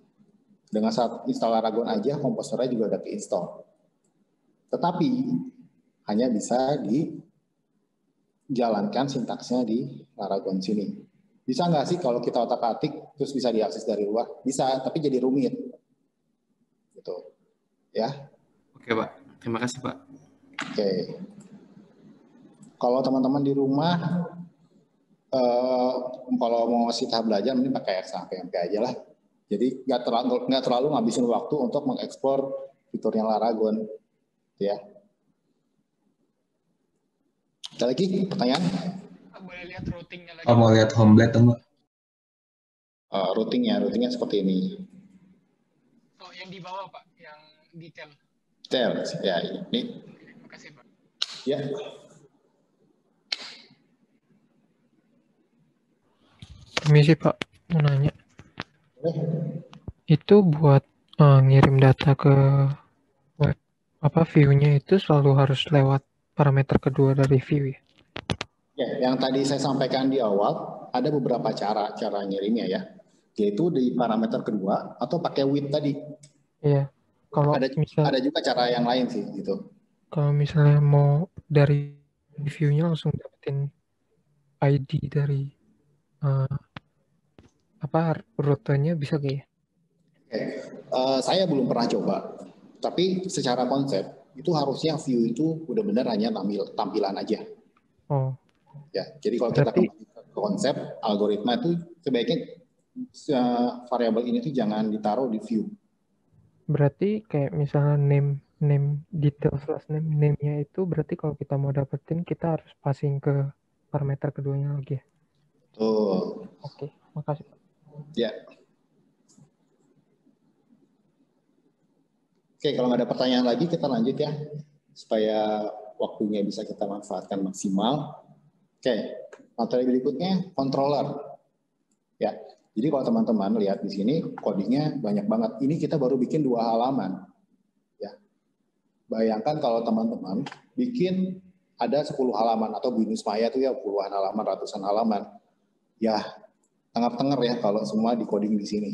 Dengan saat install Laragon aja, komposernya juga udah di-install. Tetapi hanya bisa dijalankan sintaksnya di Laragon sini. Bisa nggak sih kalau kita otak-atik terus bisa diakses dari luar? Bisa, tapi jadi rumit. Gitu. Ya. Oke Pak, terima kasih Pak. Oke. Kalau teman-teman di rumah, kalau mau masih tahap belajar, mending pakai XAMPP aja lah. Jadi nggak terlalu ngabisin waktu untuk mengeksplor fiturnya Laragon, ya. Ada lagi pertanyaan? Boleh lihat routingnya lagi. Oh, mau lihat home blade tuh, Mbak? routingnya seperti ini. Oh, yang di bawah Pak, yang detail. Detail, ya ini. Terima kasih Pak. Ya. Permisi Pak, mau nanya. Boleh. Itu buat ngirim data ke web, view-nya itu selalu harus lewat parameter kedua dari view ya? Ya, yang tadi saya sampaikan di awal, ada beberapa cara ngirimnya ya, yaitu di parameter kedua atau pakai with tadi. Iya. Kalau Ada juga cara yang lain sih gitu. Kalau misalnya mau dari view-nya langsung dapetin ID dari rutenya bisa gak ya? Saya belum pernah coba, tapi secara konsep itu harusnya view itu udah benar hanya tampilan aja. Oh. Ya, jadi kalau kita kembali ke konsep algoritma itu sebaiknya variabel ini tuh jangan ditaruh di view. Berarti kayak misalnya name detail slash name-nya itu berarti kalau kita mau dapetin kita harus passing ke parameter keduanya lagi ya? Tuh. Oke, makasih Pak. Ya. Oke, kalau nggak ada pertanyaan lagi kita lanjut ya, supaya waktunya bisa kita manfaatkan maksimal. Oke, materi berikutnya controller. Ya, jadi kalau teman-teman lihat di sini codingnya banyak banget. Ini kita baru bikin 2 halaman. Ya, bayangkan kalau teman-teman bikin ada 10 halaman atau Binus Maya tuh ya puluhan halaman, ratusan halaman. Ya, tengah-tengah ya kalau semua di coding di sini.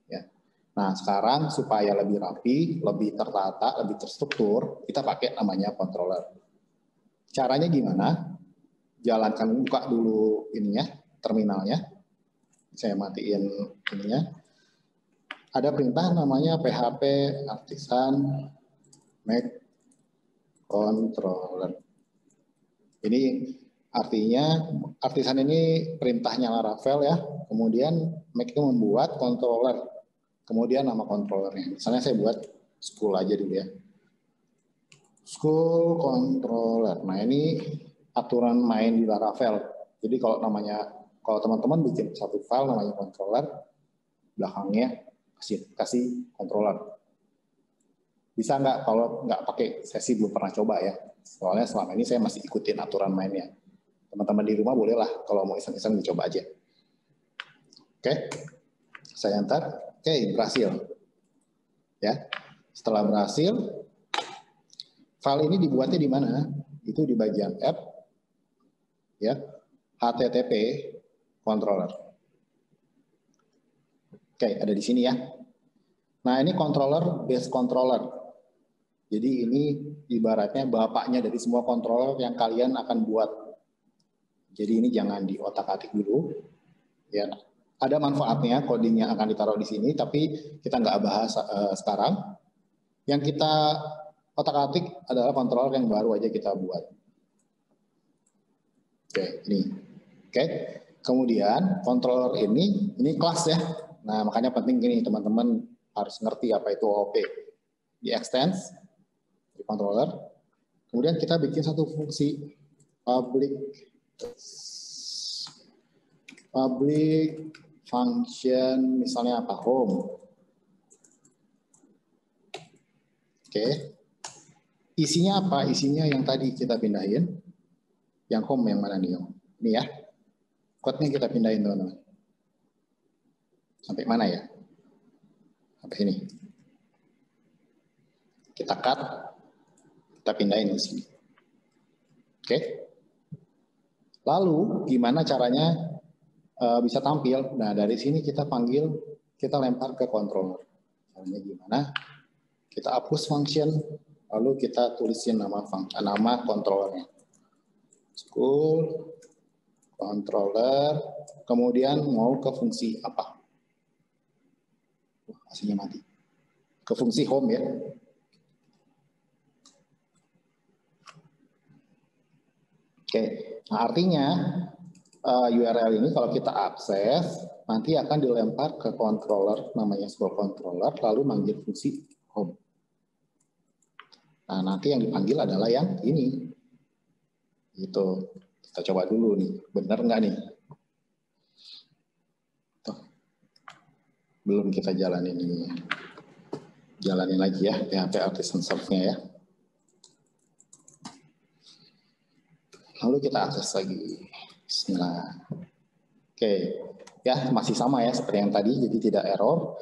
Ya. Nah, sekarang supaya lebih rapi, lebih tertata, lebih terstruktur, kita pakai namanya controller. Caranya gimana? Jalankan, buka dulu ininya, terminalnya. Saya matiin ininya. Ada perintah namanya php artisan make controller. Ini artinya, artisan ini perintahnya Laravel ya. Kemudian make itu membuat controller. Kemudian nama controllernya. Misalnya saya buat school aja dulu ya. School controller. Nah ini aturan main di Laravel. Jadi kalau teman-teman bikin satu file namanya controller, belakangnya kasih controller. Bisa nggak? Kalau nggak pakai, saya sih belum pernah coba ya. Soalnya selama ini saya masih ikutin aturan mainnya. Teman-teman di rumah bolehlah kalau mau iseng-iseng dicoba aja. Oke, saya enter. Oke, berhasil. Ya, setelah berhasil, file ini dibuatnya di mana? Itu di bagian app, ya, HTTP controller. Oke, ada di sini ya. Nah, ini controller base controller. Jadi ini ibaratnya bapaknya dari semua controller yang kalian akan buat. Jadi ini jangan diotak-atik dulu. Ya, ada manfaatnya, codingnya akan ditaruh di sini, tapi kita nggak bahas sekarang. Yang kita otak-atik adalah controller yang baru aja kita buat. Oke, ini. Oke, kemudian controller ini kelas ya. Nah, makanya penting gini, teman-teman harus ngerti apa itu OOP. Di extend, di controller. Kemudian kita bikin satu fungsi public function, misalnya apa? Home. Oke. Isinya apa? Isinya yang tadi kita pindahin. Yang home yang mana nih? Ini ya. Code-nya kita pindahin, teman-teman. Sampai mana ya? Sampai sini. Kita cut. Kita pindahin di sini. Oke. Lalu, gimana caranya bisa tampil? Nah, dari sini kita panggil, kita lempar ke controller. Caranya gimana? Kita hapus function, lalu kita tulisin nama controllernya. School, controller, kemudian mau ke fungsi apa? Aslinya mati. Ke fungsi home ya. Oke, nah artinya URL ini kalau kita akses, nanti akan dilempar ke controller, namanya school controller, lalu manggil fungsi home. Nah, nanti yang dipanggil adalah yang ini. Gitu. Kita coba dulu nih, benar nggak nih? Tuh, belum kita jalanin ini. Jalanin lagi ya PHP Artisan Serve-nya ya. Lalu kita akses lagi. Bismillah. Oke, ya masih sama ya seperti yang tadi, jadi tidak error.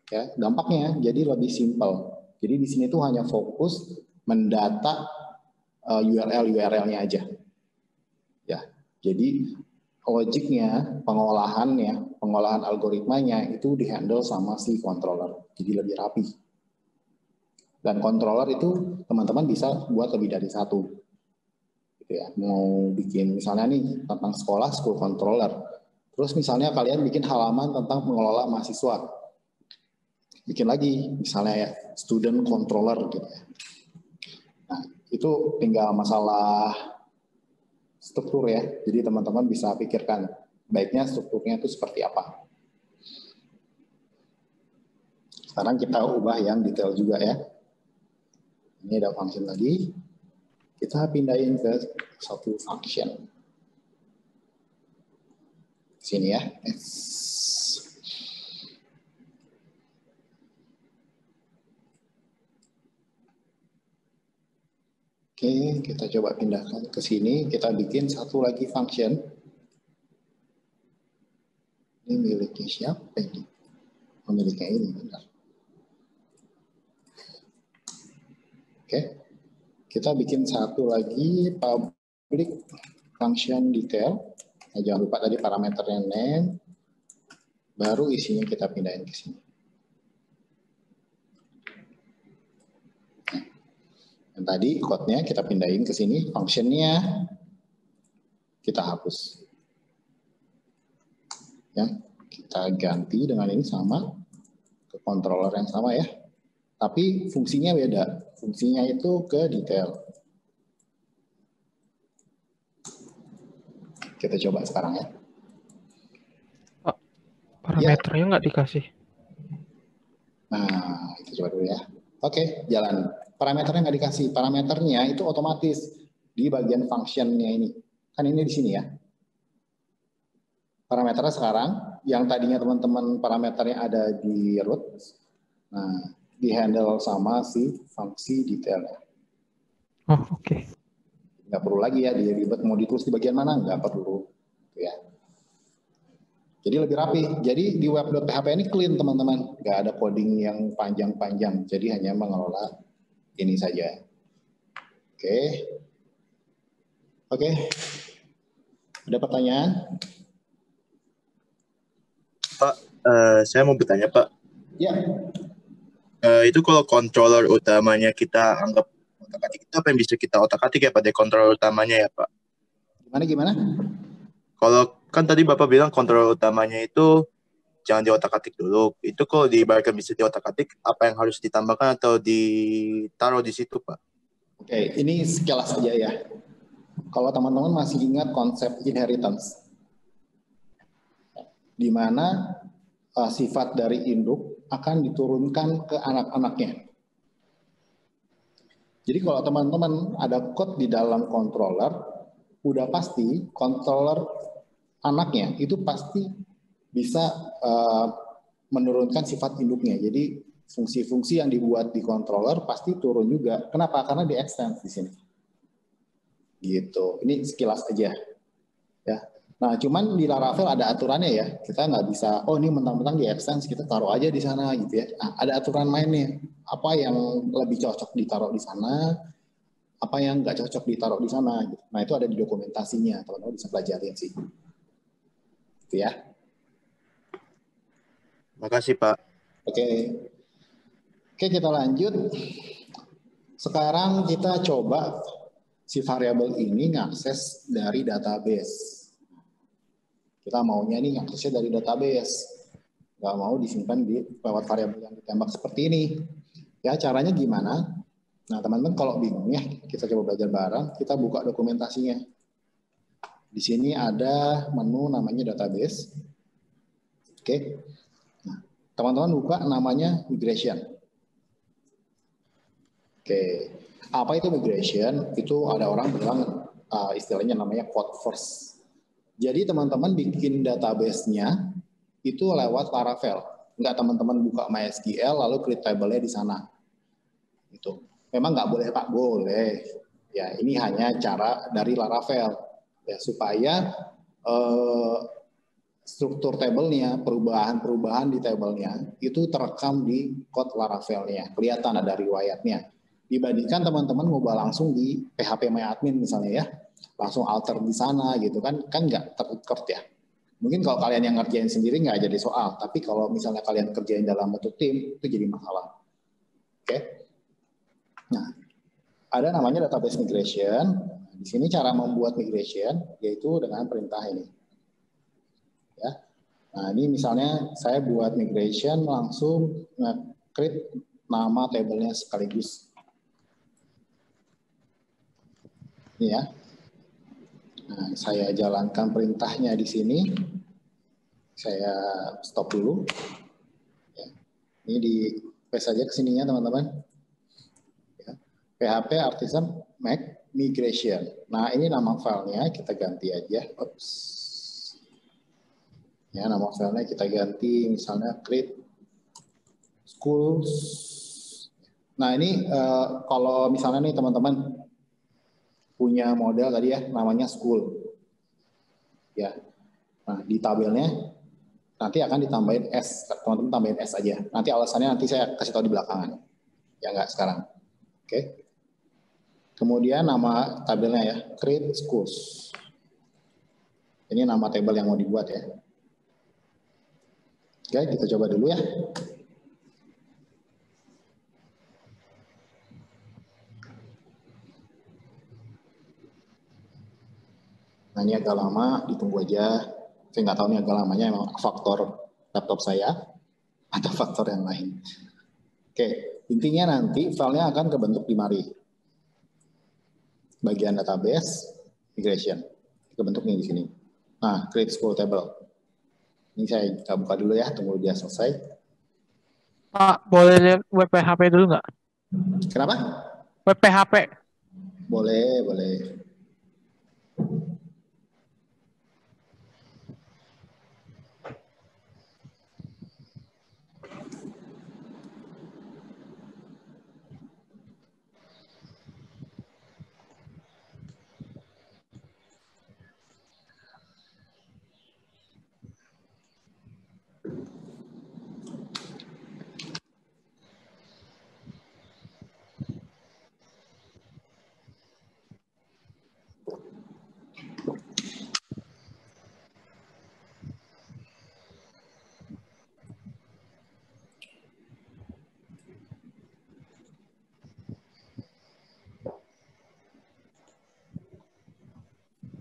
Ya, dampaknya jadi lebih simpel. Jadi di sini tuh hanya fokus mendata URL-nya aja. Ya, jadi logiknya, pengolahan algoritmanya itu dihandle sama si controller. Jadi lebih rapi. Dan controller itu teman-teman bisa buat lebih dari satu. Gitu ya. Mau bikin misalnya nih tentang sekolah, school controller. Terus misalnya kalian bikin halaman tentang mengelola mahasiswa. Bikin lagi misalnya ya student controller gitu ya. Nah, itu tinggal masalah struktur ya. Jadi teman-teman bisa pikirkan baiknya strukturnya itu seperti apa. Sekarang kita ubah yang detail juga ya. Ini ada function tadi. Kita pindahin ke satu function. Sini ya. Oke, kita coba pindahkan ke sini. Kita bikin satu lagi function. Ini miliknya siapa ini? Pemiliknya ini, benar. Oke, kita bikin satu lagi public function detail. Nah, jangan lupa tadi parameternya name. Baru isinya kita pindahin ke sini. Yang tadi code-nya kita pindahin ke sini, function-nya kita hapus. Ya, kita ganti dengan ini sama ke controller yang sama ya. Tapi fungsinya beda. Fungsinya itu ke detail. Kita coba sekarang ya. Pak, parameternya nggak dikasih. Nah, kita coba dulu ya. Oke, jalan. Parameternya nggak dikasih. Parameternya itu otomatis di bagian function-nya ini. Kan ini di sini ya. Parameternya sekarang, yang tadinya teman-teman parameternya ada di root, nah, di-handle sama si fungsi detailnya. Oh, oke. Nggak perlu lagi ya, diribet mau ditulis di bagian mana, nggak perlu. Ya. Jadi lebih rapi. Jadi di web.php ini clean teman-teman. Nggak ada coding yang panjang-panjang. Jadi hanya mengelola ini saja. Oke. Oke. Ada pertanyaan? Pak, saya mau bertanya Pak. Ya. Itu kalau controller utamanya kita anggap otak-atik, itu apa yang bisa kita otak-atik ya pada controller utamanya ya Pak? Gimana? Kalau kan tadi Bapak bilang controller utamanya itu jangan diotak-atik dulu. Itu kalau diibaratkan bisa diotak-atik, apa yang harus ditambahkan atau ditaruh di situ Pak? Oke, ini sekilas saja ya. Kalau teman-teman masih ingat konsep inheritance, di mana sifat dari induk akan diturunkan ke anak-anaknya. Jadi kalau teman-teman ada code di dalam controller, udah pasti controller anaknya itu pasti bisa menurunkan sifat induknya. Jadi fungsi-fungsi yang dibuat di controller pasti turun juga. Kenapa? Karena di extend di sini. Gitu. Ini sekilas aja. Ya. Nah, cuman di Laravel ada aturannya ya. Kita nggak bisa, oh ini mentang-mentang di extend kita taruh aja di sana gitu ya. Nah, ada aturan mainnya. Apa yang lebih cocok ditaruh di sana, apa yang nggak cocok ditaruh di sana. Gitu. Nah, itu ada di dokumentasinya. Teman-teman bisa pelajarin sih. Gitu ya. Makasih Pak. Oke, kita lanjut. Sekarang kita coba si variabel ini ngakses dari database. Kita maunya nih ngaksesnya dari database. Nggak mau disimpan di lewat variabel yang ditembak seperti ini. Ya, caranya gimana? Nah, teman-teman kalau bingung ya, kita coba belajar bareng. Kita buka dokumentasinya. Di sini ada menu namanya database. Oke. Teman-teman buka namanya migration. Oke, apa itu migration? Itu ada orang bilang istilahnya namanya code first. Jadi teman-teman bikin database-nya itu lewat Laravel. Nggak teman-teman buka MySQL lalu create table-nya di sana. Itu. Memang nggak boleh Pak, boleh. Ya, ini hanya cara dari Laravel ya supaya struktur tabelnya, perubahan-perubahan di tabelnya itu terekam di code Laravelnya, kelihatan ada riwayatnya. Dibandingkan teman-teman ngubah langsung di PHP MyAdmin misalnya ya, langsung alter di sana gitu kan nggak ter-record ya. Mungkin kalau kalian yang ngerjain sendiri nggak jadi soal, tapi kalau misalnya kalian kerjain dalam bentuk tim itu jadi masalah. Oke? Nah, ada namanya database migration. Di sini cara membuat migration yaitu dengan perintah ini. Ya. Nah, ini misalnya saya buat migration langsung nge-create nama tabelnya sekaligus. Ini ya. Nah, saya jalankan perintahnya di sini. Saya stop dulu. Ya. Ini di paste saja ke sininya teman-teman. Ya. PHP Artisan Make Migration. Nah, ini nama filenya kita ganti aja. Oops. Ya, nama filenya kita ganti misalnya create schools. Nah, ini kalau misalnya nih teman-teman punya model tadi ya namanya school. Ya. Nah, di tabelnya nanti akan ditambahin S. Teman-teman tambahin S aja. Nanti alasannya nanti saya kasih tahu di belakangan. Ya enggak sekarang. Oke. Kemudian nama tabelnya ya, create schools. Ini nama tabel yang mau dibuat ya. Oke, kita coba dulu ya. Nah, ini agak lama, ditunggu aja. Saya nggak tahu ini agak lamanya emang faktor laptop saya atau faktor yang lain. Oke, intinya nanti filenya akan kebentuk di mari. Bagian database, migration. Kebentuk nih di sini. Nah, create school table. Ini saya buka dulu ya, tunggu dia selesai. Pak, boleh lihat web PHP dulu nggak? Kenapa? Web PHP. Boleh, boleh.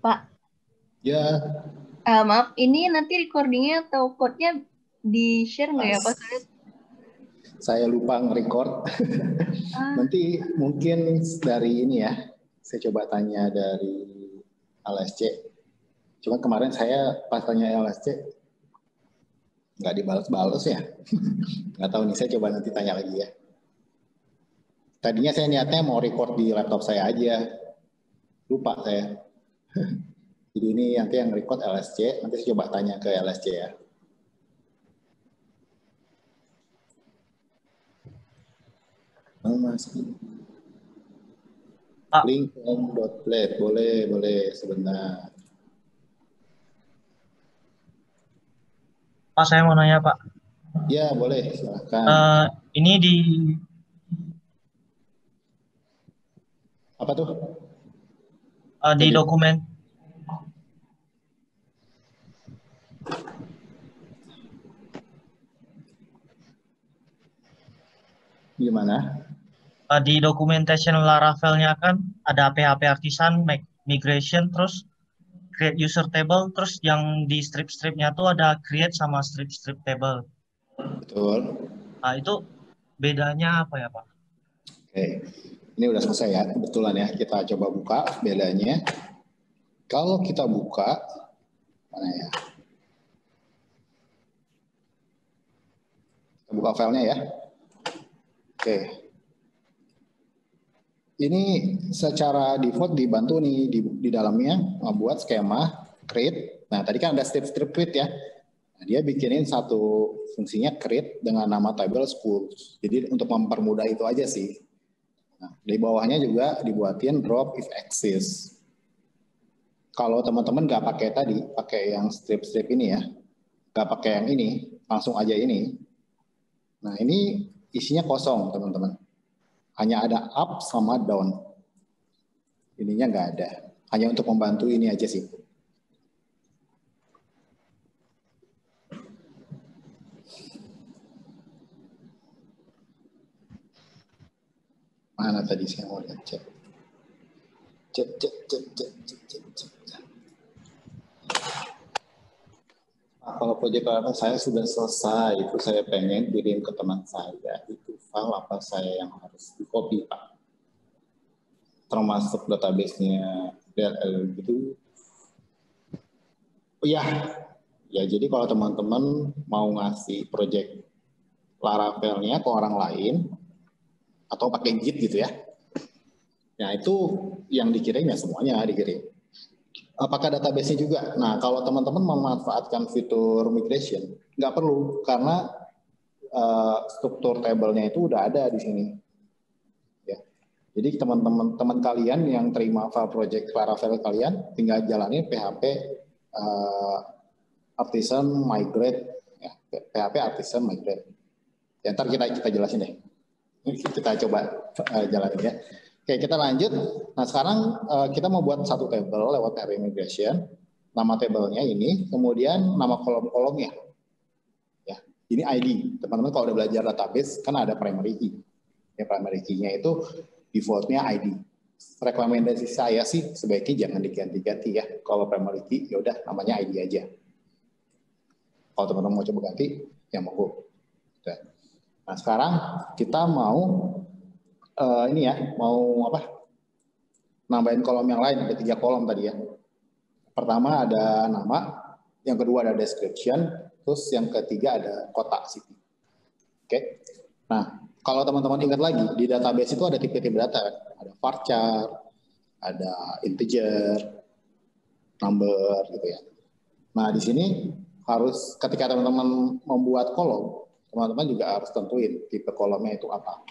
Pak, Ya, maaf, ini nanti recordingnya atau code-nya di-share nggak ya, Pak? saya lupa nge-record. Nanti mungkin dari ini ya, saya coba tanya dari LSC. Cuma kemarin saya pas tanya LSC, nggak dibalas-balas ya. Nggak tahu nih, saya coba nanti tanya lagi ya. Tadinya saya niatnya mau record di laptop saya aja. Lupa saya. Jadi ini nanti yang record LSC, nanti saya coba tanya ke LSC ya. Mas. Link home.plate, boleh sebentar. Pak, saya mau nanya, Pak. Ya, boleh, silakan. Ini di Apa tuh? di dokumen gimana? Di documentation Laravel-nya kan ada PHP Artisan, Make Migration, terus create user table, terus yang di strip-stripnya tuh ada create sama strip-strip table. Betul. Nah, itu bedanya apa ya, Pak? Oke, ini udah selesai ya, kebetulan ya. Kita coba buka bedanya. Kalau kita buka, mana ya? Kita buka filenya ya. Oke. Ini secara default dibantu nih di dalamnya membuat skema create. Nah, tadi kan ada strip-strip create ya. Nah, Nah, dia bikinin satu fungsinya create dengan nama table schools. Jadi untuk mempermudah itu aja sih. Nah, di bawahnya juga dibuatin drop if exists. Kalau teman-teman nggak pakai tadi, pakai yang strip-strip ini ya, nggak pakai yang ini, langsung aja ini. Nah ini isinya kosong teman-teman. Hanya ada up sama down. Ininya nggak ada. Hanya untuk membantu ini aja sih. Mana tadi saya mau lihat chat. Chat. Nah, kalau proyek saya sudah selesai, itu saya pengen kirim ke teman saya. Itu file apa saya yang harus di copy Pak? Termasuk database-nya DLL gitu. Oh ya, jadi kalau teman-teman mau ngasih proyek Laravel-nya ke orang lain, atau pakai Git gitu ya. Nah itu yang dikirim ya semuanya dikirim. Apakah database-nya juga? Nah kalau teman-teman memanfaatkan fitur migration, nggak perlu karena struktur tabelnya itu udah ada di sini. Ya. Jadi teman kalian yang terima file project Laravel kalian, tinggal jalani PHP artisan migrate, ya, PHP artisan migrate. Ya, ntar kita jelasin deh. Kita coba jalanin ya. Oke, kita lanjut. Nah, sekarang kita mau buat satu table lewat PHP migration. Nama tabelnya ini, kemudian nama kolom-kolomnya. Ya, ini ID. Teman-teman kalau udah belajar database, kan ada primary key. Ya, primary key-nya itu default-nya ID. Rekomendasi saya sih sebaiknya jangan diganti-ganti ya. Kalau primary key, ya udah namanya ID aja. Kalau teman-teman mau coba ganti, ya monggo. Nah, sekarang kita mau ini ya, mau apa? Nambahin kolom yang lain, ada 3 kolom tadi ya. Pertama ada nama, yang kedua ada description, terus yang ketiga ada kota city. Oke. Nah, kalau teman-teman ingat lagi, di database itu ada tipe-tipe data, ada varchar, ada integer, number gitu ya. Nah, di sini harus ketika teman-teman membuat kolom, teman-teman juga harus tentuin tipe kolomnya itu apa.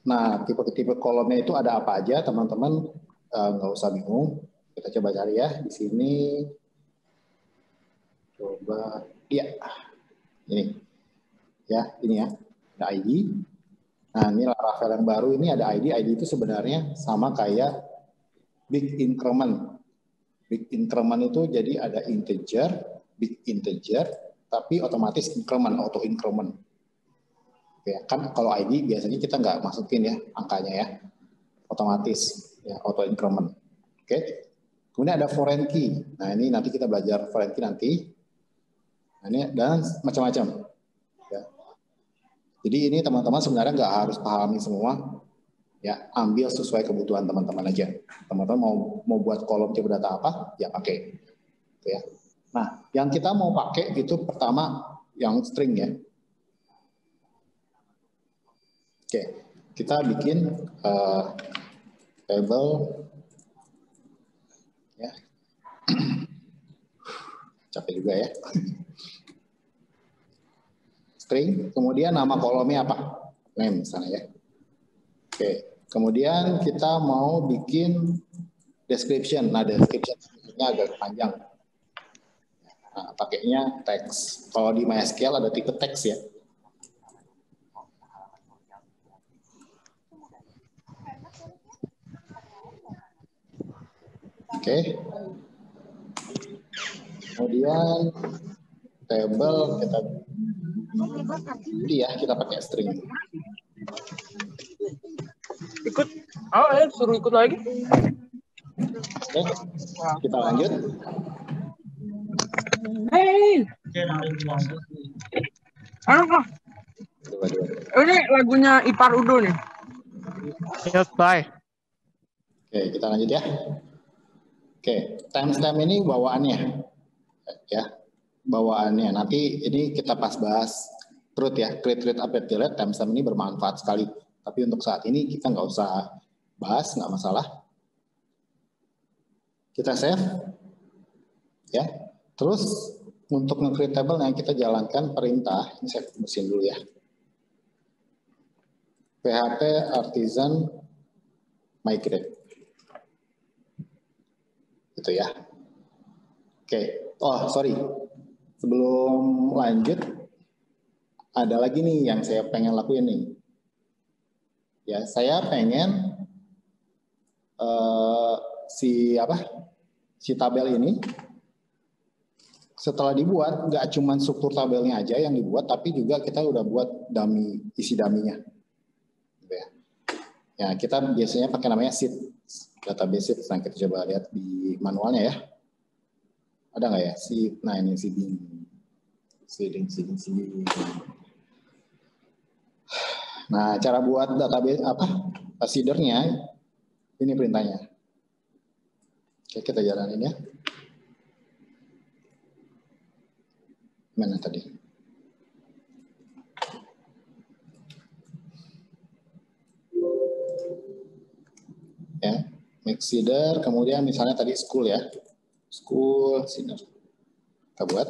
Nah, tipe-tipe kolomnya itu ada apa aja, teman-teman nggak usah bingung. Kita coba cari ya di sini. Coba, iya, ini, ya, ini ya, ada ID. Nah, ini Laravel yang baru ini ada ID. ID itu sebenarnya sama kayak big increment. Big increment itu jadi ada integer, big integer, tapi otomatis increment, auto increment. Ya, kan kalau ID biasanya kita nggak masukin ya angkanya ya, otomatis ya auto increment. Oke. Kemudian ada foreign key. Nah ini nanti kita belajar foreign key nanti. Nah, ini dan macam-macam. Ya. Jadi ini teman-teman sebenarnya nggak harus pahami semua. Ya, ambil sesuai kebutuhan teman-teman aja. Teman-teman mau buat kolom tipe data apa, ya pakai. Ya. Nah, yang kita mau pakai itu pertama yang string ya. Oke, kita bikin table ya. Capek juga ya. String, kemudian nama kolomnya apa? Name misalnya ya. Oke, kemudian kita mau bikin description. Nah, description-nya agak panjang. Nah, pakainya teks. Kalau di MySQL ada tipe teks ya. Oke. Kemudian table kita pakai string. Ikut. Suruh ikut lagi. Oke. Kita lanjut. Hey. Ini lagunya Ipar Udo nih. Yes, bye. Oke, kita lanjut ya. Oke, timestamp ini bawaannya. Ya, bawaannya. Nanti ini kita pas bahas truth ya, create, update, delete. Timestamp ini bermanfaat sekali. Tapi untuk saat ini kita nggak usah bahas, nggak masalah. Kita save. Ya. Terus untuk nge-create table yang kita jalankan perintah, ini saya mesin dulu ya. PHP artisan migrate. Gitu ya. Oke. Oh, sorry. Sebelum lanjut, ada lagi nih yang saya pengen lakuin nih. Ya, saya pengen si tabel ini setelah dibuat nggak cuma struktur tabelnya aja yang dibuat, tapi juga kita udah buat dummy, isi dummy-nya. Gitu ya. Ya, kita biasanya pakai namanya sheet, database sheet. Nah, kita coba lihat di manualnya ya. Ada nggak ya? Sheet. Nah, ini seeding. Nah, cara buat database seedernya ini perintahnya. Oke, kita jalanin ya. Mana tadi? Ya, make seeder, kemudian misalnya tadi school ya. School seeder. Kita buat.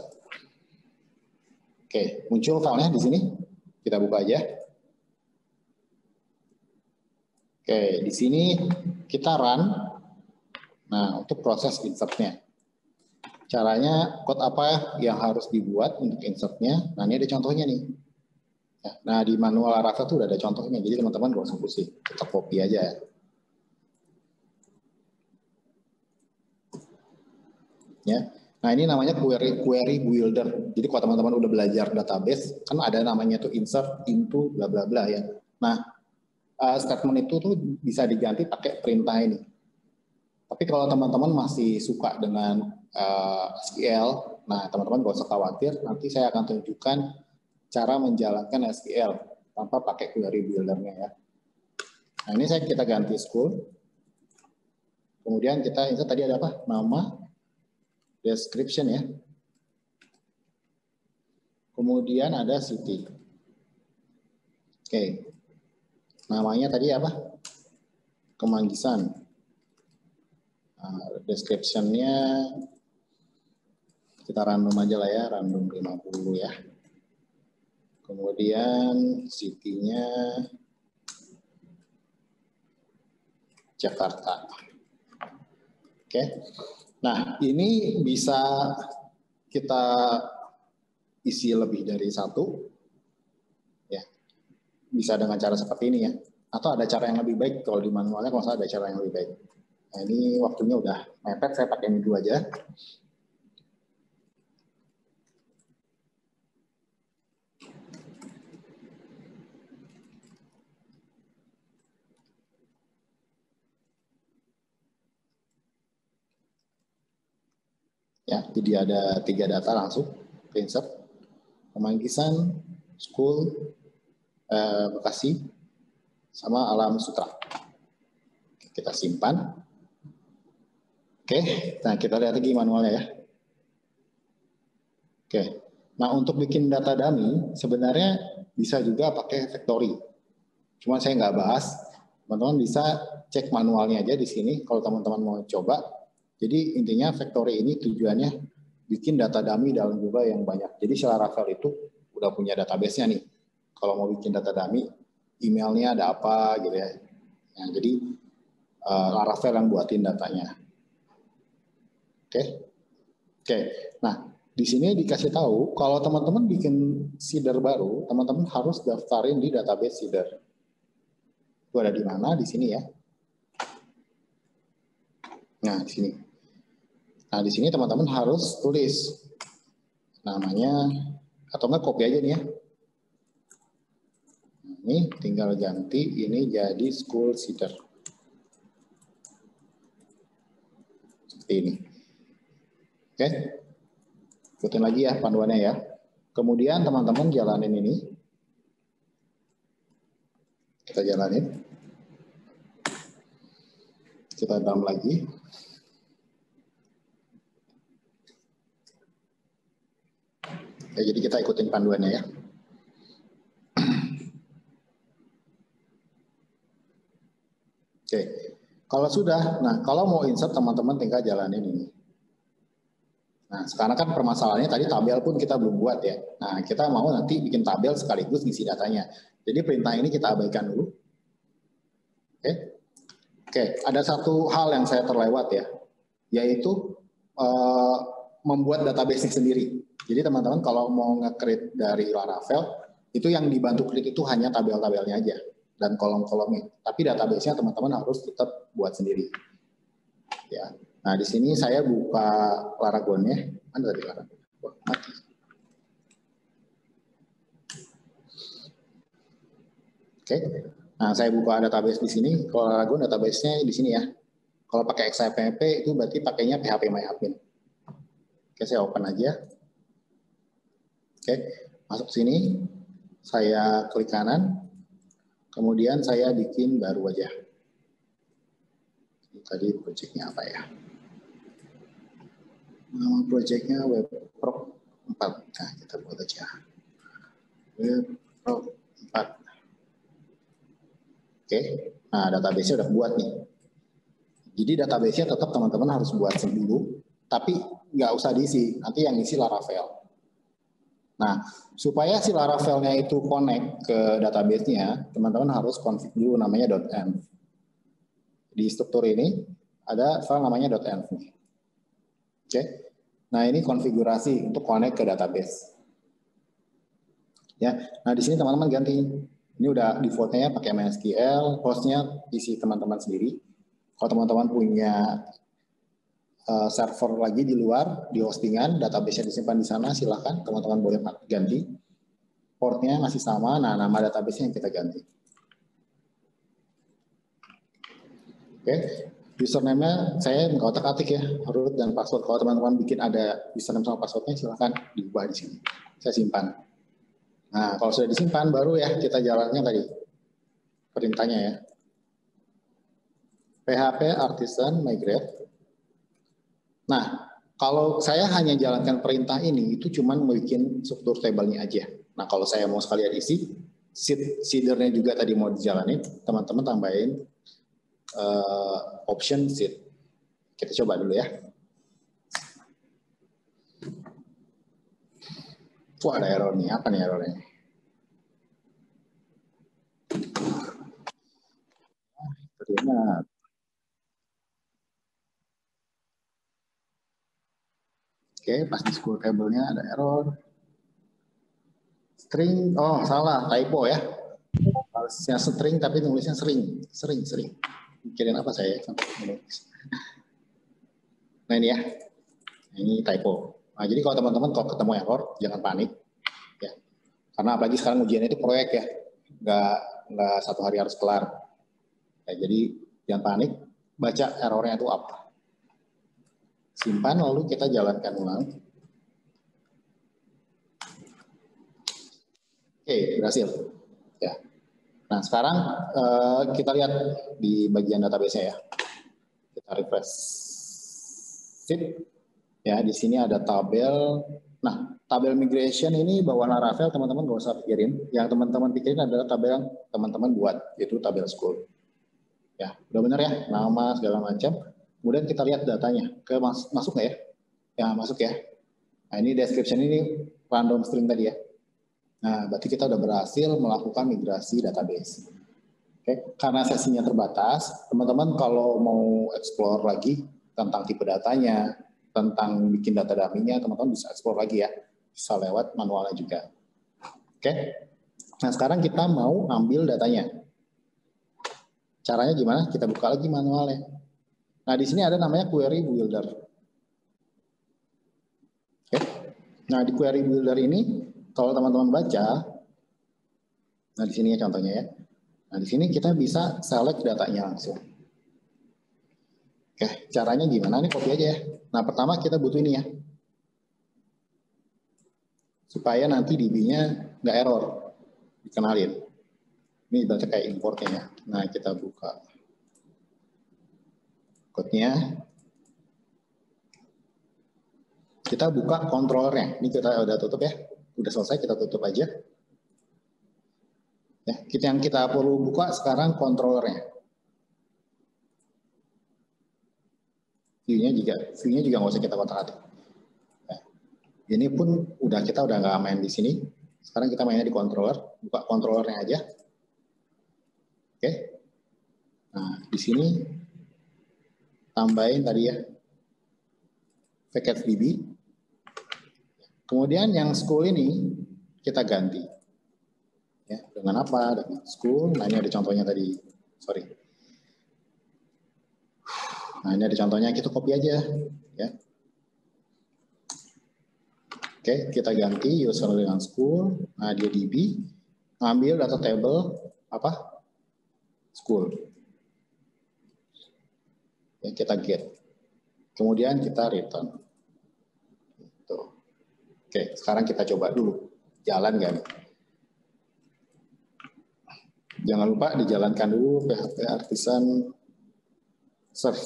Oke, muncul filenya di sini. Kita buka aja. Oke, di sini kita run. Nah, untuk proses insertnya. Caranya, code apa yang harus dibuat untuk insertnya. Nah, ini ada contohnya nih. Ya, nah, di manual Laravel itu udah ada contohnya. Jadi teman-teman gak usah pusing. Kita copy aja ya. Ya. Nah, ini namanya query builder. Jadi kalau teman-teman udah belajar database, kan ada namanya tuh insert into bla bla bla ya. Nah, statement itu tuh bisa diganti pakai perintah ini. Tapi kalau teman-teman masih suka dengan SQL, nah teman-teman gak usah khawatir, nanti saya akan tunjukkan cara menjalankan SQL tanpa pakai query builder-nya ya. Nah, ini kita ganti school. Kemudian kita insert tadi ada apa? Nama, description ya. Kemudian ada city. Oke. Namanya tadi apa? Kemanggisan. Nah, description-nya kita random aja lah ya, random 50 ya. Kemudian city-nya Jakarta. Oke. Nah, ini bisa kita isi lebih dari satu. Ya. Bisa dengan cara seperti ini ya. Atau ada cara yang lebih baik, kalau di manualnya kalau saya ada cara yang lebih baik. Nah, ini waktunya udah mepet, saya pakai ini dulu aja. Ya, jadi ada 3 data langsung ke insert. Kemanggisan, school, Bekasi, sama Alam Sutra. Kita simpan. Oke, nah kita lihat lagi manualnya ya. Oke, nah untuk bikin data dummy sebenarnya bisa juga pakai factory. Cuma saya nggak bahas, teman-teman bisa cek manualnya aja di sini kalau teman-teman mau coba. Jadi intinya factory ini tujuannya bikin data dummy dalam jumlah yang banyak. Jadi si Laravel itu udah punya database-nya nih. Kalau mau bikin data dummy, emailnya ada apa gitu ya. Nah, jadi Laravel yang buatin datanya. Oke. Nah, di sini dikasih tahu kalau teman-teman bikin seeder baru, teman-teman harus daftarin di database seeder. Itu ada di mana? Di sini ya. Nah, di sini. Nah, di sini teman-teman harus tulis namanya, atau enggak copy aja nih ya. Nah, ini tinggal ganti ini jadi school seeder. Seperti ini. Oke. Ikutin lagi ya panduannya ya. Kemudian teman-teman jalanin ini. Kita jalanin. Kita dalam lagi. Ya, jadi kita ikutin panduannya ya. Oke, kalau sudah, nah kalau mau insert teman-teman tinggal jalanin ini. Nah, sekarang kan permasalahannya tadi tabel pun kita belum buat ya. Nah, kita mau nanti bikin tabel sekaligus ngisi datanya. Jadi perintah ini kita abaikan dulu. Oke. Oke, ada satu hal yang saya terlewat ya, yaitu membuat database sendiri. Jadi teman-teman kalau mau nge-create dari Laravel, itu yang dibantu create itu hanya tabel-tabelnya aja dan kolom-kolomnya. Tapi database-nya teman-teman harus tetap buat sendiri. Ya. Nah, di sini saya buka Laragon-nya. Mana tadi Laragon? Wah, mati. Oke. Nah, saya buka database di sini. Kalau Laragon database-nya di sini ya. Kalau pakai XAPP itu berarti pakainya PHP MyAdmin. Oke, saya open aja. Oke, masuk sini. Saya klik kanan. Kemudian saya bikin baru aja. Tadi project-nya apa ya? Nama project-nya WebPro 4. Nah, kita buat aja. WebPro 4. Oke, nah database-nya udah buat nih. Jadi database-nya tetap teman-teman harus buat dulu, tapi nggak usah diisi, nanti yang isi Laravel. Nah, supaya si Laravel-nya itu connect ke database-nya, teman-teman harus config dulu namanya .env. Di struktur ini ada file namanya .env. Oke, nah ini konfigurasi untuk connect ke database. Ya, nah di sini teman-teman ganti. Ini udah default-nya pakai MySQL, hostnya isi teman-teman sendiri. Kalau teman-teman punya server lagi di luar, di hostingan, database-nya disimpan di sana, silakan teman-teman boleh ganti. Portnya masih sama, nah nama database-nya yang kita ganti. Oke, username-nya saya nggak otak-atik ya, root dan password. Kalau teman-teman bikin ada username sama password-nya, silakan diubah di sini. Saya simpan. Nah, kalau sudah disimpan, baru ya kita jalannya tadi. Perintahnya ya. PHP Artisan Migrate. Nah, kalau saya hanya jalankan perintah ini, itu cuma bikin struktur tabelnya aja. Nah, kalau saya mau sekalian isi, seedernya juga tadi mau dijalanin, teman-teman tambahin option seed. Kita coba dulu ya. Wah, ada error nih. Apa nih errornya? Terlihat. Oke, pas di school table-nya ada error. String, oh salah, typo ya. Harusnya string tapi nulisnya sering. Mikirin apa saya sampai menulis. Nah ini ya, ini typo. Nah jadi kalau teman-teman kalau ketemu error, jangan panik. Ya. Karena apalagi sekarang ujiannya itu proyek ya, nggak satu hari harus kelar. Ya, jadi jangan panik, baca errornya itu apa. Simpan lalu kita jalankan ulang. Oke, berhasil. Ya. Nah sekarang kita lihat di bagian database-nya ya. Kita refresh. Sip. Ya, di sini ada tabel. Nah, tabel migration ini bawaan Laravel teman-teman nggak usah pikirin. Yang teman-teman pikirin adalah tabel yang teman-teman buat, yaitu tabel school. Ya, udah benar ya, nama segala macam. Kemudian kita lihat datanya. Masuk nggak ya? Ya, masuk ya. Nah, ini description ini random string tadi ya. Nah, berarti kita udah berhasil melakukan migrasi database. Oke, karena sesinya terbatas, teman-teman kalau mau explore lagi tentang tipe datanya, tentang bikin data dummy-nya, teman-teman bisa explore lagi ya. Bisa lewat manualnya juga. Oke. Nah, sekarang kita mau ambil datanya. Caranya gimana? Kita buka lagi manualnya. Nah, di sini ada namanya query builder. Oke. Nah, di query builder ini, kalau teman-teman baca, nah di sini ya contohnya ya. Nah, di sini kita bisa select datanya langsung. Oke, caranya gimana? Ini copy aja ya. Nah, pertama kita butuh ini ya. Supaya nanti DB-nya nggak error. Dikenalin. Ini berarti kayak importnya ya. Nah, kita buka code-nya. Kita buka controllernya. Ini kita udah tutup ya. Udah selesai, kita tutup aja. Ya, yang kita perlu buka sekarang controllernya. View-nya juga nggak usah kita kotak-atik. Ini pun kita udah nggak main di sini. Sekarang kita mainnya di controller. Buka controllernya aja. Oke. Nah, di sini tambahin tadi ya package.db. Kemudian yang school ini kita ganti. Ya, dengan apa? Dengan school. Nah, ini ada contohnya tadi. Sorry. Nah, ini ada contohnya, kita copy aja. Ya. Oke, kita ganti user dengan school. Nah, dia DB. Ngambil data table apa? School. Ya, kita get. Kemudian kita return. Tuh. Oke, sekarang kita coba dulu. Jalan nggak nih? Jangan lupa dijalankan dulu PHP Artisan Serve.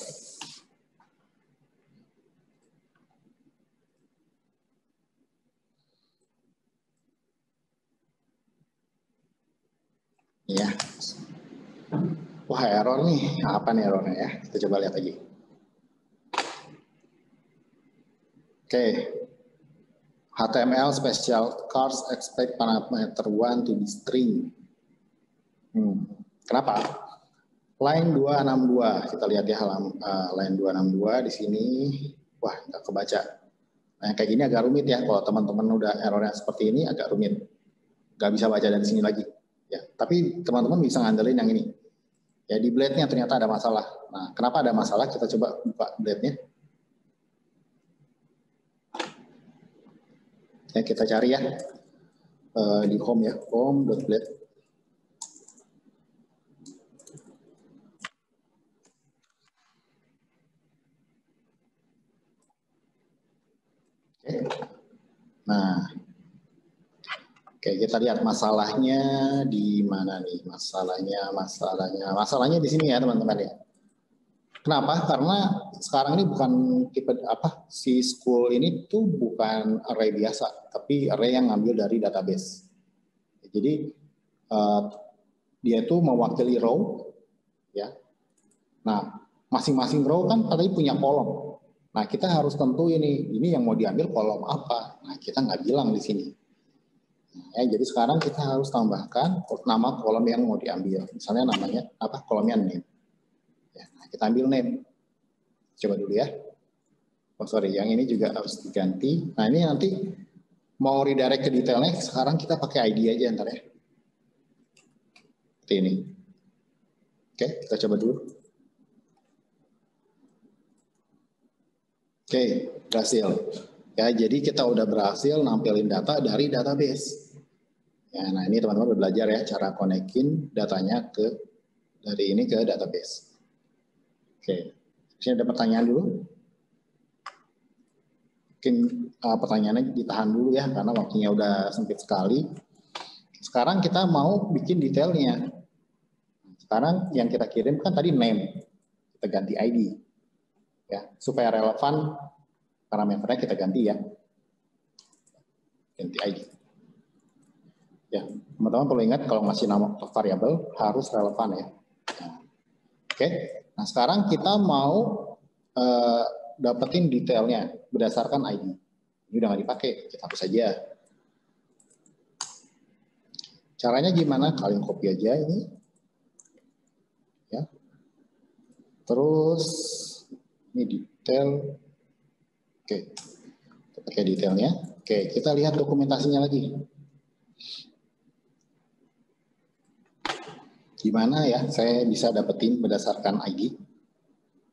Ya. Wah, error nih. Apa nih errornya ya? Kita coba lihat lagi. Oke. HTML special cars expect parameter 1 to be string. Kenapa? Line 262, kita lihat ya line 262 di sini. Wah, nggak kebaca. Nah, kayak gini agak rumit ya. Kalau teman-teman udah errornya seperti ini agak rumit. Nggak bisa baca dari sini lagi. Ya, tapi teman-teman bisa ngandelin yang ini. Ya, di blade-nya ternyata ada masalah. Nah, kenapa ada masalah? Kita coba buka blade-nya. Ya, kita cari ya. Di home ya, home.blade. Nah, oke, kita lihat masalahnya di mana nih? Masalahnya di sini ya, teman-teman ya. Kenapa? Karena sekarang ini bukan tipe si school ini tuh bukan array biasa, tapi array yang ngambil dari database. Jadi dia tuh mewakili row, ya. Nah, masing-masing row kan tadi punya kolom. Nah, kita harus tentu ini yang mau diambil kolom apa. Nah, kita nggak bilang di sini. Nah, jadi sekarang kita harus tambahkan nama kolom yang mau diambil. Misalnya namanya apa? Kolomnya name. Ya, nah, kita ambil name. Coba dulu ya. Oh sorry, yang ini juga harus diganti. Nah, ini nanti mau redirect ke detailnya. Sekarang kita pakai ID aja ntar ya. Seperti ini. Oke, kita coba dulu. Oke, berhasil. Ya, jadi kita udah berhasil nampilin data dari database. Ya, nah ini teman-teman udah belajar ya cara konekin datanya dari ini ke database. Oke, sini ada pertanyaan dulu. Mungkin pertanyaannya ditahan dulu ya karena waktunya udah sempit sekali. Sekarang kita mau bikin detailnya. Sekarang yang kita kirim kan tadi name, kita ganti ID. Ya, supaya relevan parameternya kita ganti ya. Ganti ID. Ya, teman-teman perlu ingat kalau ngasih nama variabel harus relevan ya. Nah, oke, nah sekarang kita mau dapetin detailnya berdasarkan ID. Ini udah nggak dipakai, kita hapus saja. Caranya gimana? Kalian copy aja ini. Ya. Terus ini detail. Oke, kita pakai detailnya. Oke, kita lihat dokumentasinya lagi. Gimana ya saya bisa dapetin berdasarkan ID.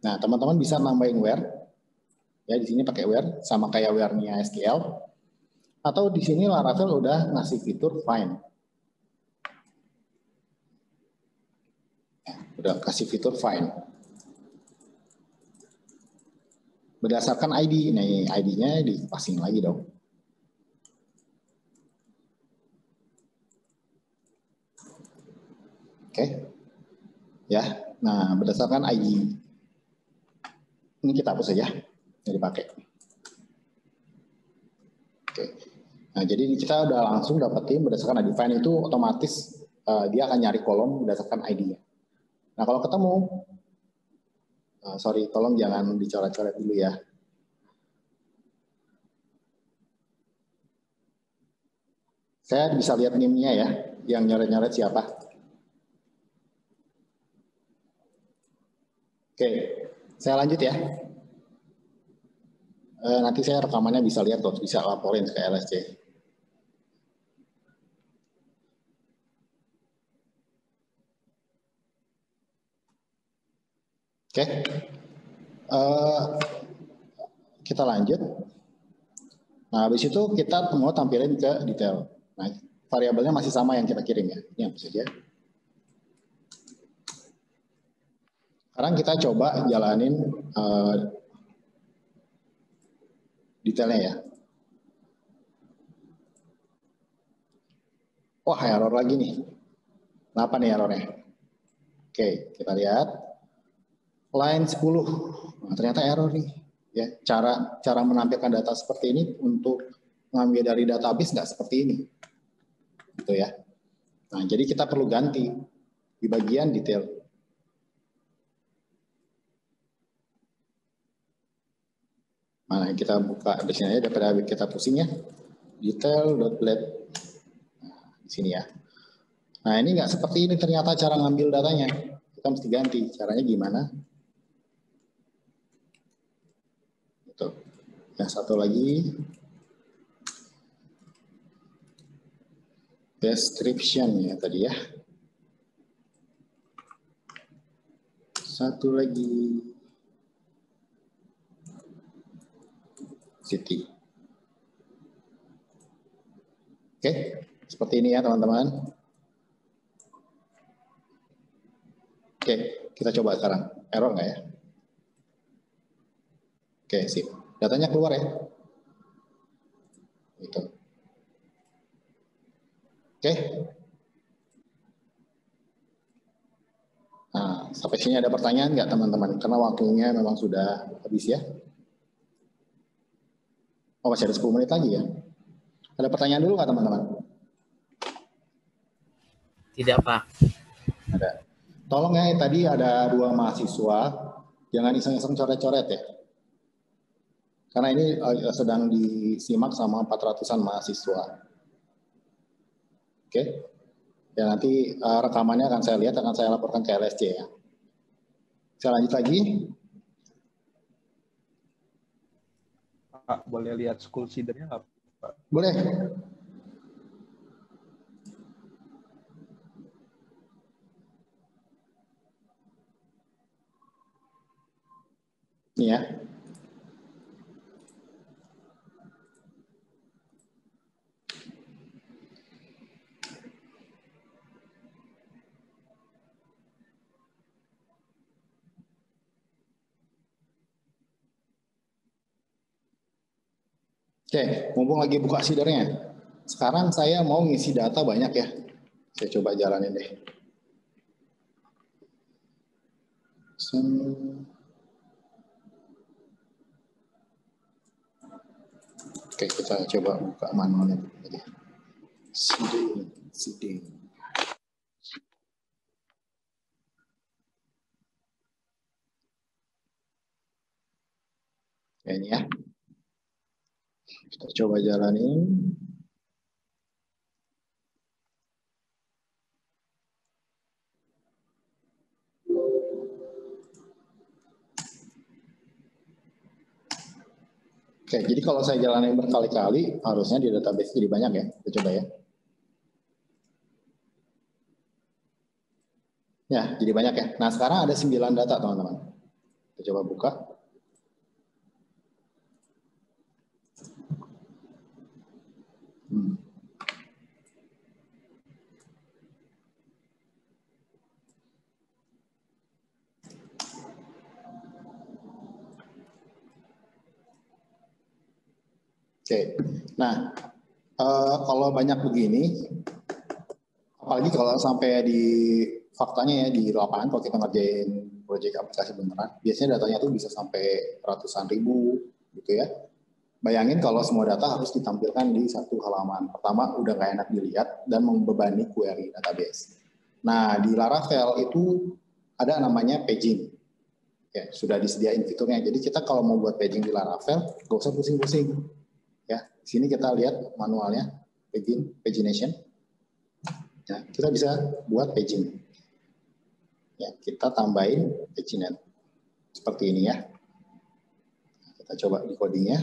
Nah, teman-teman bisa nambahin where. Ya, di sini pakai where sama kayak where-nya SQL. Atau di sini Laravel udah ngasih fitur find. Ya, udah kasih fitur find. Berdasarkan ID. Nih, ID-nya dipasing lagi dong. Oke. Ya. Nah, berdasarkan ID. Ini kita hapus saja. Jadi dipakai. Oke. Nah, jadi kita udah langsung dapetin berdasarkan ID. Find itu otomatis dia akan nyari kolom berdasarkan ID-nya. Nah, kalau ketemu sorry, tolong jangan dicoret-coret dulu ya. Saya bisa lihat NIM-nya ya, yang nyoret-nyoret siapa. Oke, saya lanjut ya. Nanti saya rekamannya bisa lihat tuh, bisa laporin ke LSC. Oke, kita lanjut. Nah, habis itu kita mau tampilin ke detail. Nah, variabelnya masih sama yang kita kirim ya. Ini hapus saja. Sekarang kita coba jalanin detailnya ya. Wah, error lagi nih. Kenapa nih errornya? Oke, kita lihat. Line 10. Nah, ternyata error nih. Ya, cara menampilkan data seperti ini untuk mengambil dari database nggak seperti ini. Gitu ya. Nah, jadi kita perlu ganti di bagian detail. Mana kita buka di sini aja daripada kita pusing ya. Detail.blade. Nah, di sini ya. Nah, ini nggak seperti ini ternyata cara ngambil datanya. Kita mesti ganti. Caranya gimana? Itu. Yang satu lagi. Description ya tadi ya. Satu lagi. City. Oke, seperti ini ya teman-teman. Oke, kita coba sekarang. Error nggak ya? Oke, sip. Datanya keluar ya. Gitu. Oke. Nah, sampai sini ada pertanyaan nggak teman-teman? Karena waktunya memang sudah habis ya. Oh, masih ada 10 menit lagi ya. Ada pertanyaan dulu nggak teman-teman? Tidak, Pak. Ada. Tolong ya, tadi ada 2 mahasiswa. Jangan iseng-iseng coret-coret ya. Karena ini sedang disimak sama 400-an mahasiswa. Oke. Ya, nanti rekamannya akan saya lihat, akan saya laporkan ke LSC ya. Saya lanjut lagi. Pak, boleh lihat school seeder-nya nggak, Pak? Boleh. Ini ya. Oke, mumpung lagi buka seedernya. Sekarang saya mau ngisi data banyak ya. Saya coba jalanin deh. Oke, kita coba buka manualnya aja. Seeding. Ini ya. Kita coba jalanin. Oke, jadi kalau saya jalanin berkali-kali, harusnya di database jadi banyak ya. Kita coba ya. Ya, jadi banyak ya. Nah, sekarang ada 9 data, teman-teman. Kita coba buka. Oke, nah kalau banyak begini, apalagi kalau sampai di faktanya ya di lapangan kalau kita ngerjain proyek aplikasi beneran, biasanya datanya tuh bisa sampai ratusan ribu gitu ya. Bayangin kalau semua data harus ditampilkan di satu halaman. Pertama udah nggak enak dilihat dan membebani query database. Nah di Laravel itu ada namanya paging. Ya, sudah disediain fiturnya. Jadi kita kalau mau buat paging di Laravel, nggak usah pusing-pusing. Ya, sini kita lihat manualnya pagination. Ya, kita bisa buat paging. Ya, kita tambahin paginate seperti ini ya. Kita coba di codingnya.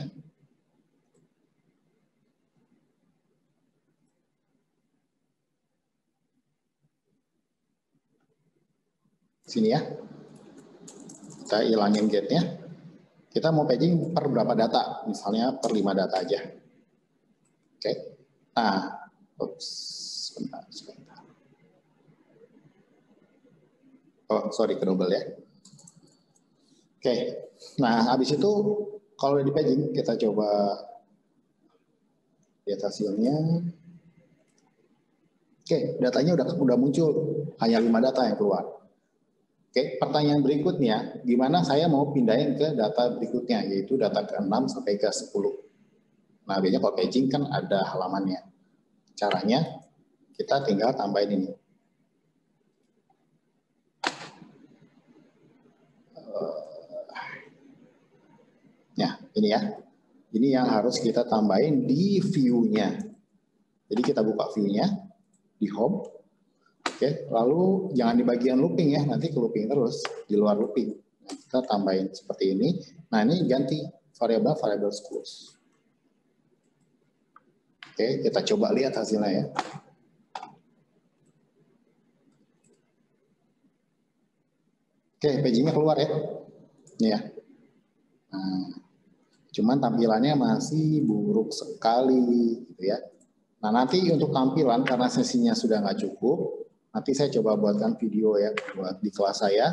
Sini ya. Kita hilangin gate-nya. Kita mau paging per berapa data? Misalnya per 5 data aja. Oke. Nah, sebentar. Oh, sorry, ke double ya. Oke. Nah, habis itu kalau udah di paging, kita coba lihat hasilnya. Oke, datanya udah muncul. Hanya 5 data yang keluar. Oke, pertanyaan berikutnya, gimana saya mau pindahin ke data berikutnya, yaitu data ke-6 sampai ke 10. Nah, biasanya kalau paging kan ada halamannya. Caranya, kita tinggal tambahin ini. Nah, ini ya. Ini yang harus kita tambahin di view-nya. Jadi kita buka view-nya di home. Oke, lalu jangan di bagian looping ya, nanti ke looping terus, di luar looping. Nah, kita tambahin seperti ini. Nah, ini ganti variable schools. Oke, kita coba lihat hasilnya ya. Oke, pagingnya keluar ya. Ini ya. Nah, cuman tampilannya masih buruk sekali gitu ya. Nah, nanti untuk tampilan karena sesinya sudah nggak cukup, nanti saya coba buatkan video ya buat di kelas saya.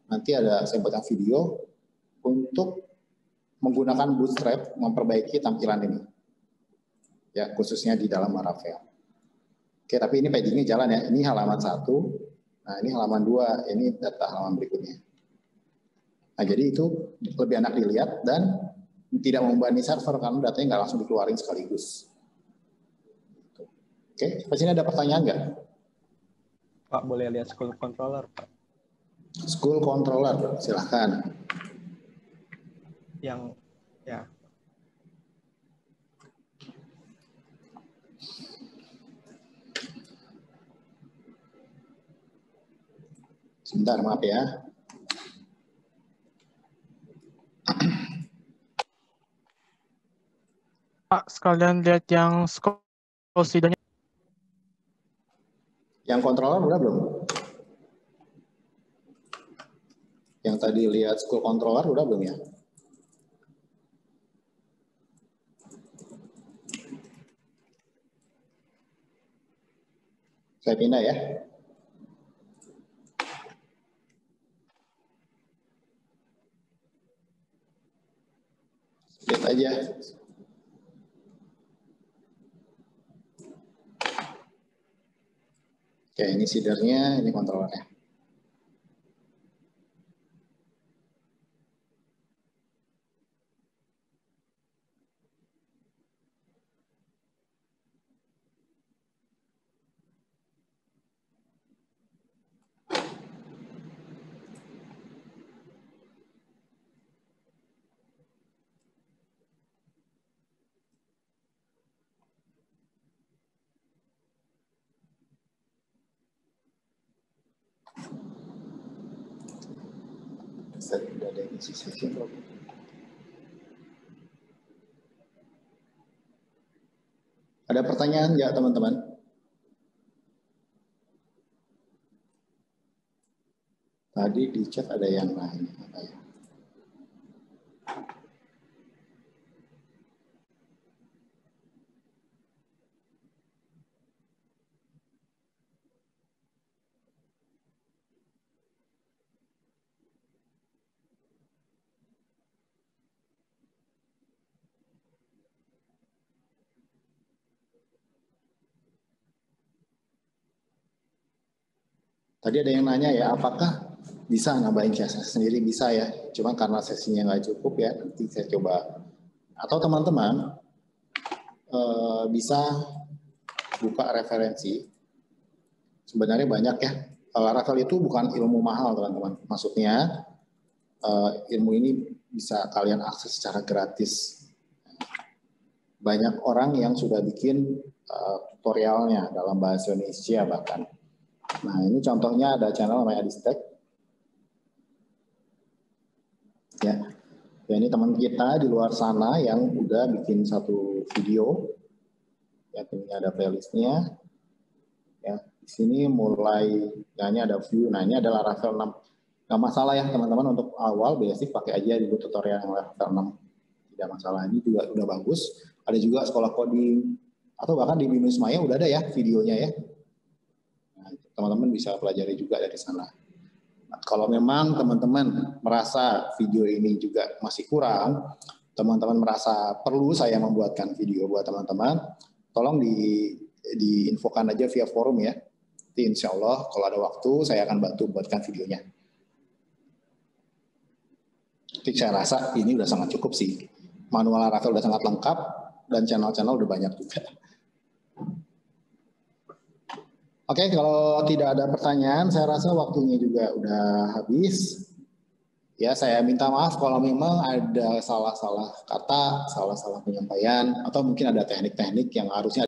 Nanti saya buatkan video untuk menggunakan Bootstrap memperbaiki tampilan ini. Ya, khususnya di dalam Laravel. Oke, tapi ini pagingnya jalan ya. Ini halaman 1. Nah, ini halaman 2. Ini data halaman berikutnya. Nah, jadi itu lebih enak dilihat dan tidak membebani server karena datanya nggak langsung dikeluarin sekaligus. Oke, sampai sini ada pertanyaan nggak? Pak, boleh lihat school controller, Pak? School controller, silahkan. Yang, ya. Sebentar, maaf ya. Pak, sekalian lihat yang Colsidonya. Yang controller udah belum? Yang tadi lihat school controller udah belum ya? Saya pindah ya. Lihat aja. Oke, ini seedernya, ini controllernya. Sudah ada isi sesi belum? Ada pertanyaan nggak teman-teman? Tadi di chat ada yang nanya apa ya? Tadi ada yang nanya ya, apakah bisa nambahin CSS sendiri? Bisa ya, cuma karena sesinya nggak cukup ya, nanti saya coba. Atau teman-teman bisa buka referensi. Sebenarnya banyak ya. Laravel itu bukan ilmu mahal teman-teman. Maksudnya ilmu ini bisa kalian akses secara gratis. Banyak orang yang sudah bikin tutorialnya dalam bahasa Indonesia bahkan. Nah, ini contohnya ada channel namanya Adistek. Ya, ini teman kita di luar sana yang udah bikin satu video. Ya, ini ada playlistnya. Ya, di sini mulai, ya ini ada view. Nah, ini adalah Laravel 6. Nggak masalah ya teman-teman, untuk awal basic pakai aja di tutorial yang Laravel 6. Tidak masalah, ini juga udah bagus. Ada juga sekolah coding, atau bahkan di Binus Maya udah ada ya videonya ya. Nah, teman-teman bisa pelajari juga dari sana. Nah, kalau memang teman-teman merasa video ini juga masih kurang, teman-teman merasa perlu saya membuatkan video buat teman-teman, tolong diinfokan aja via forum ya. Nanti insya Allah kalau ada waktu saya akan bantu buatkan videonya. Jadi saya rasa ini udah sangat cukup sih. Manual Laravel udah sangat lengkap dan channel-channel udah banyak juga. Oke, kalau tidak ada pertanyaan, saya rasa waktunya juga udah habis. Ya, saya minta maaf kalau memang ada salah-salah kata, salah-salah penyampaian, atau mungkin ada teknik-teknik yang harusnya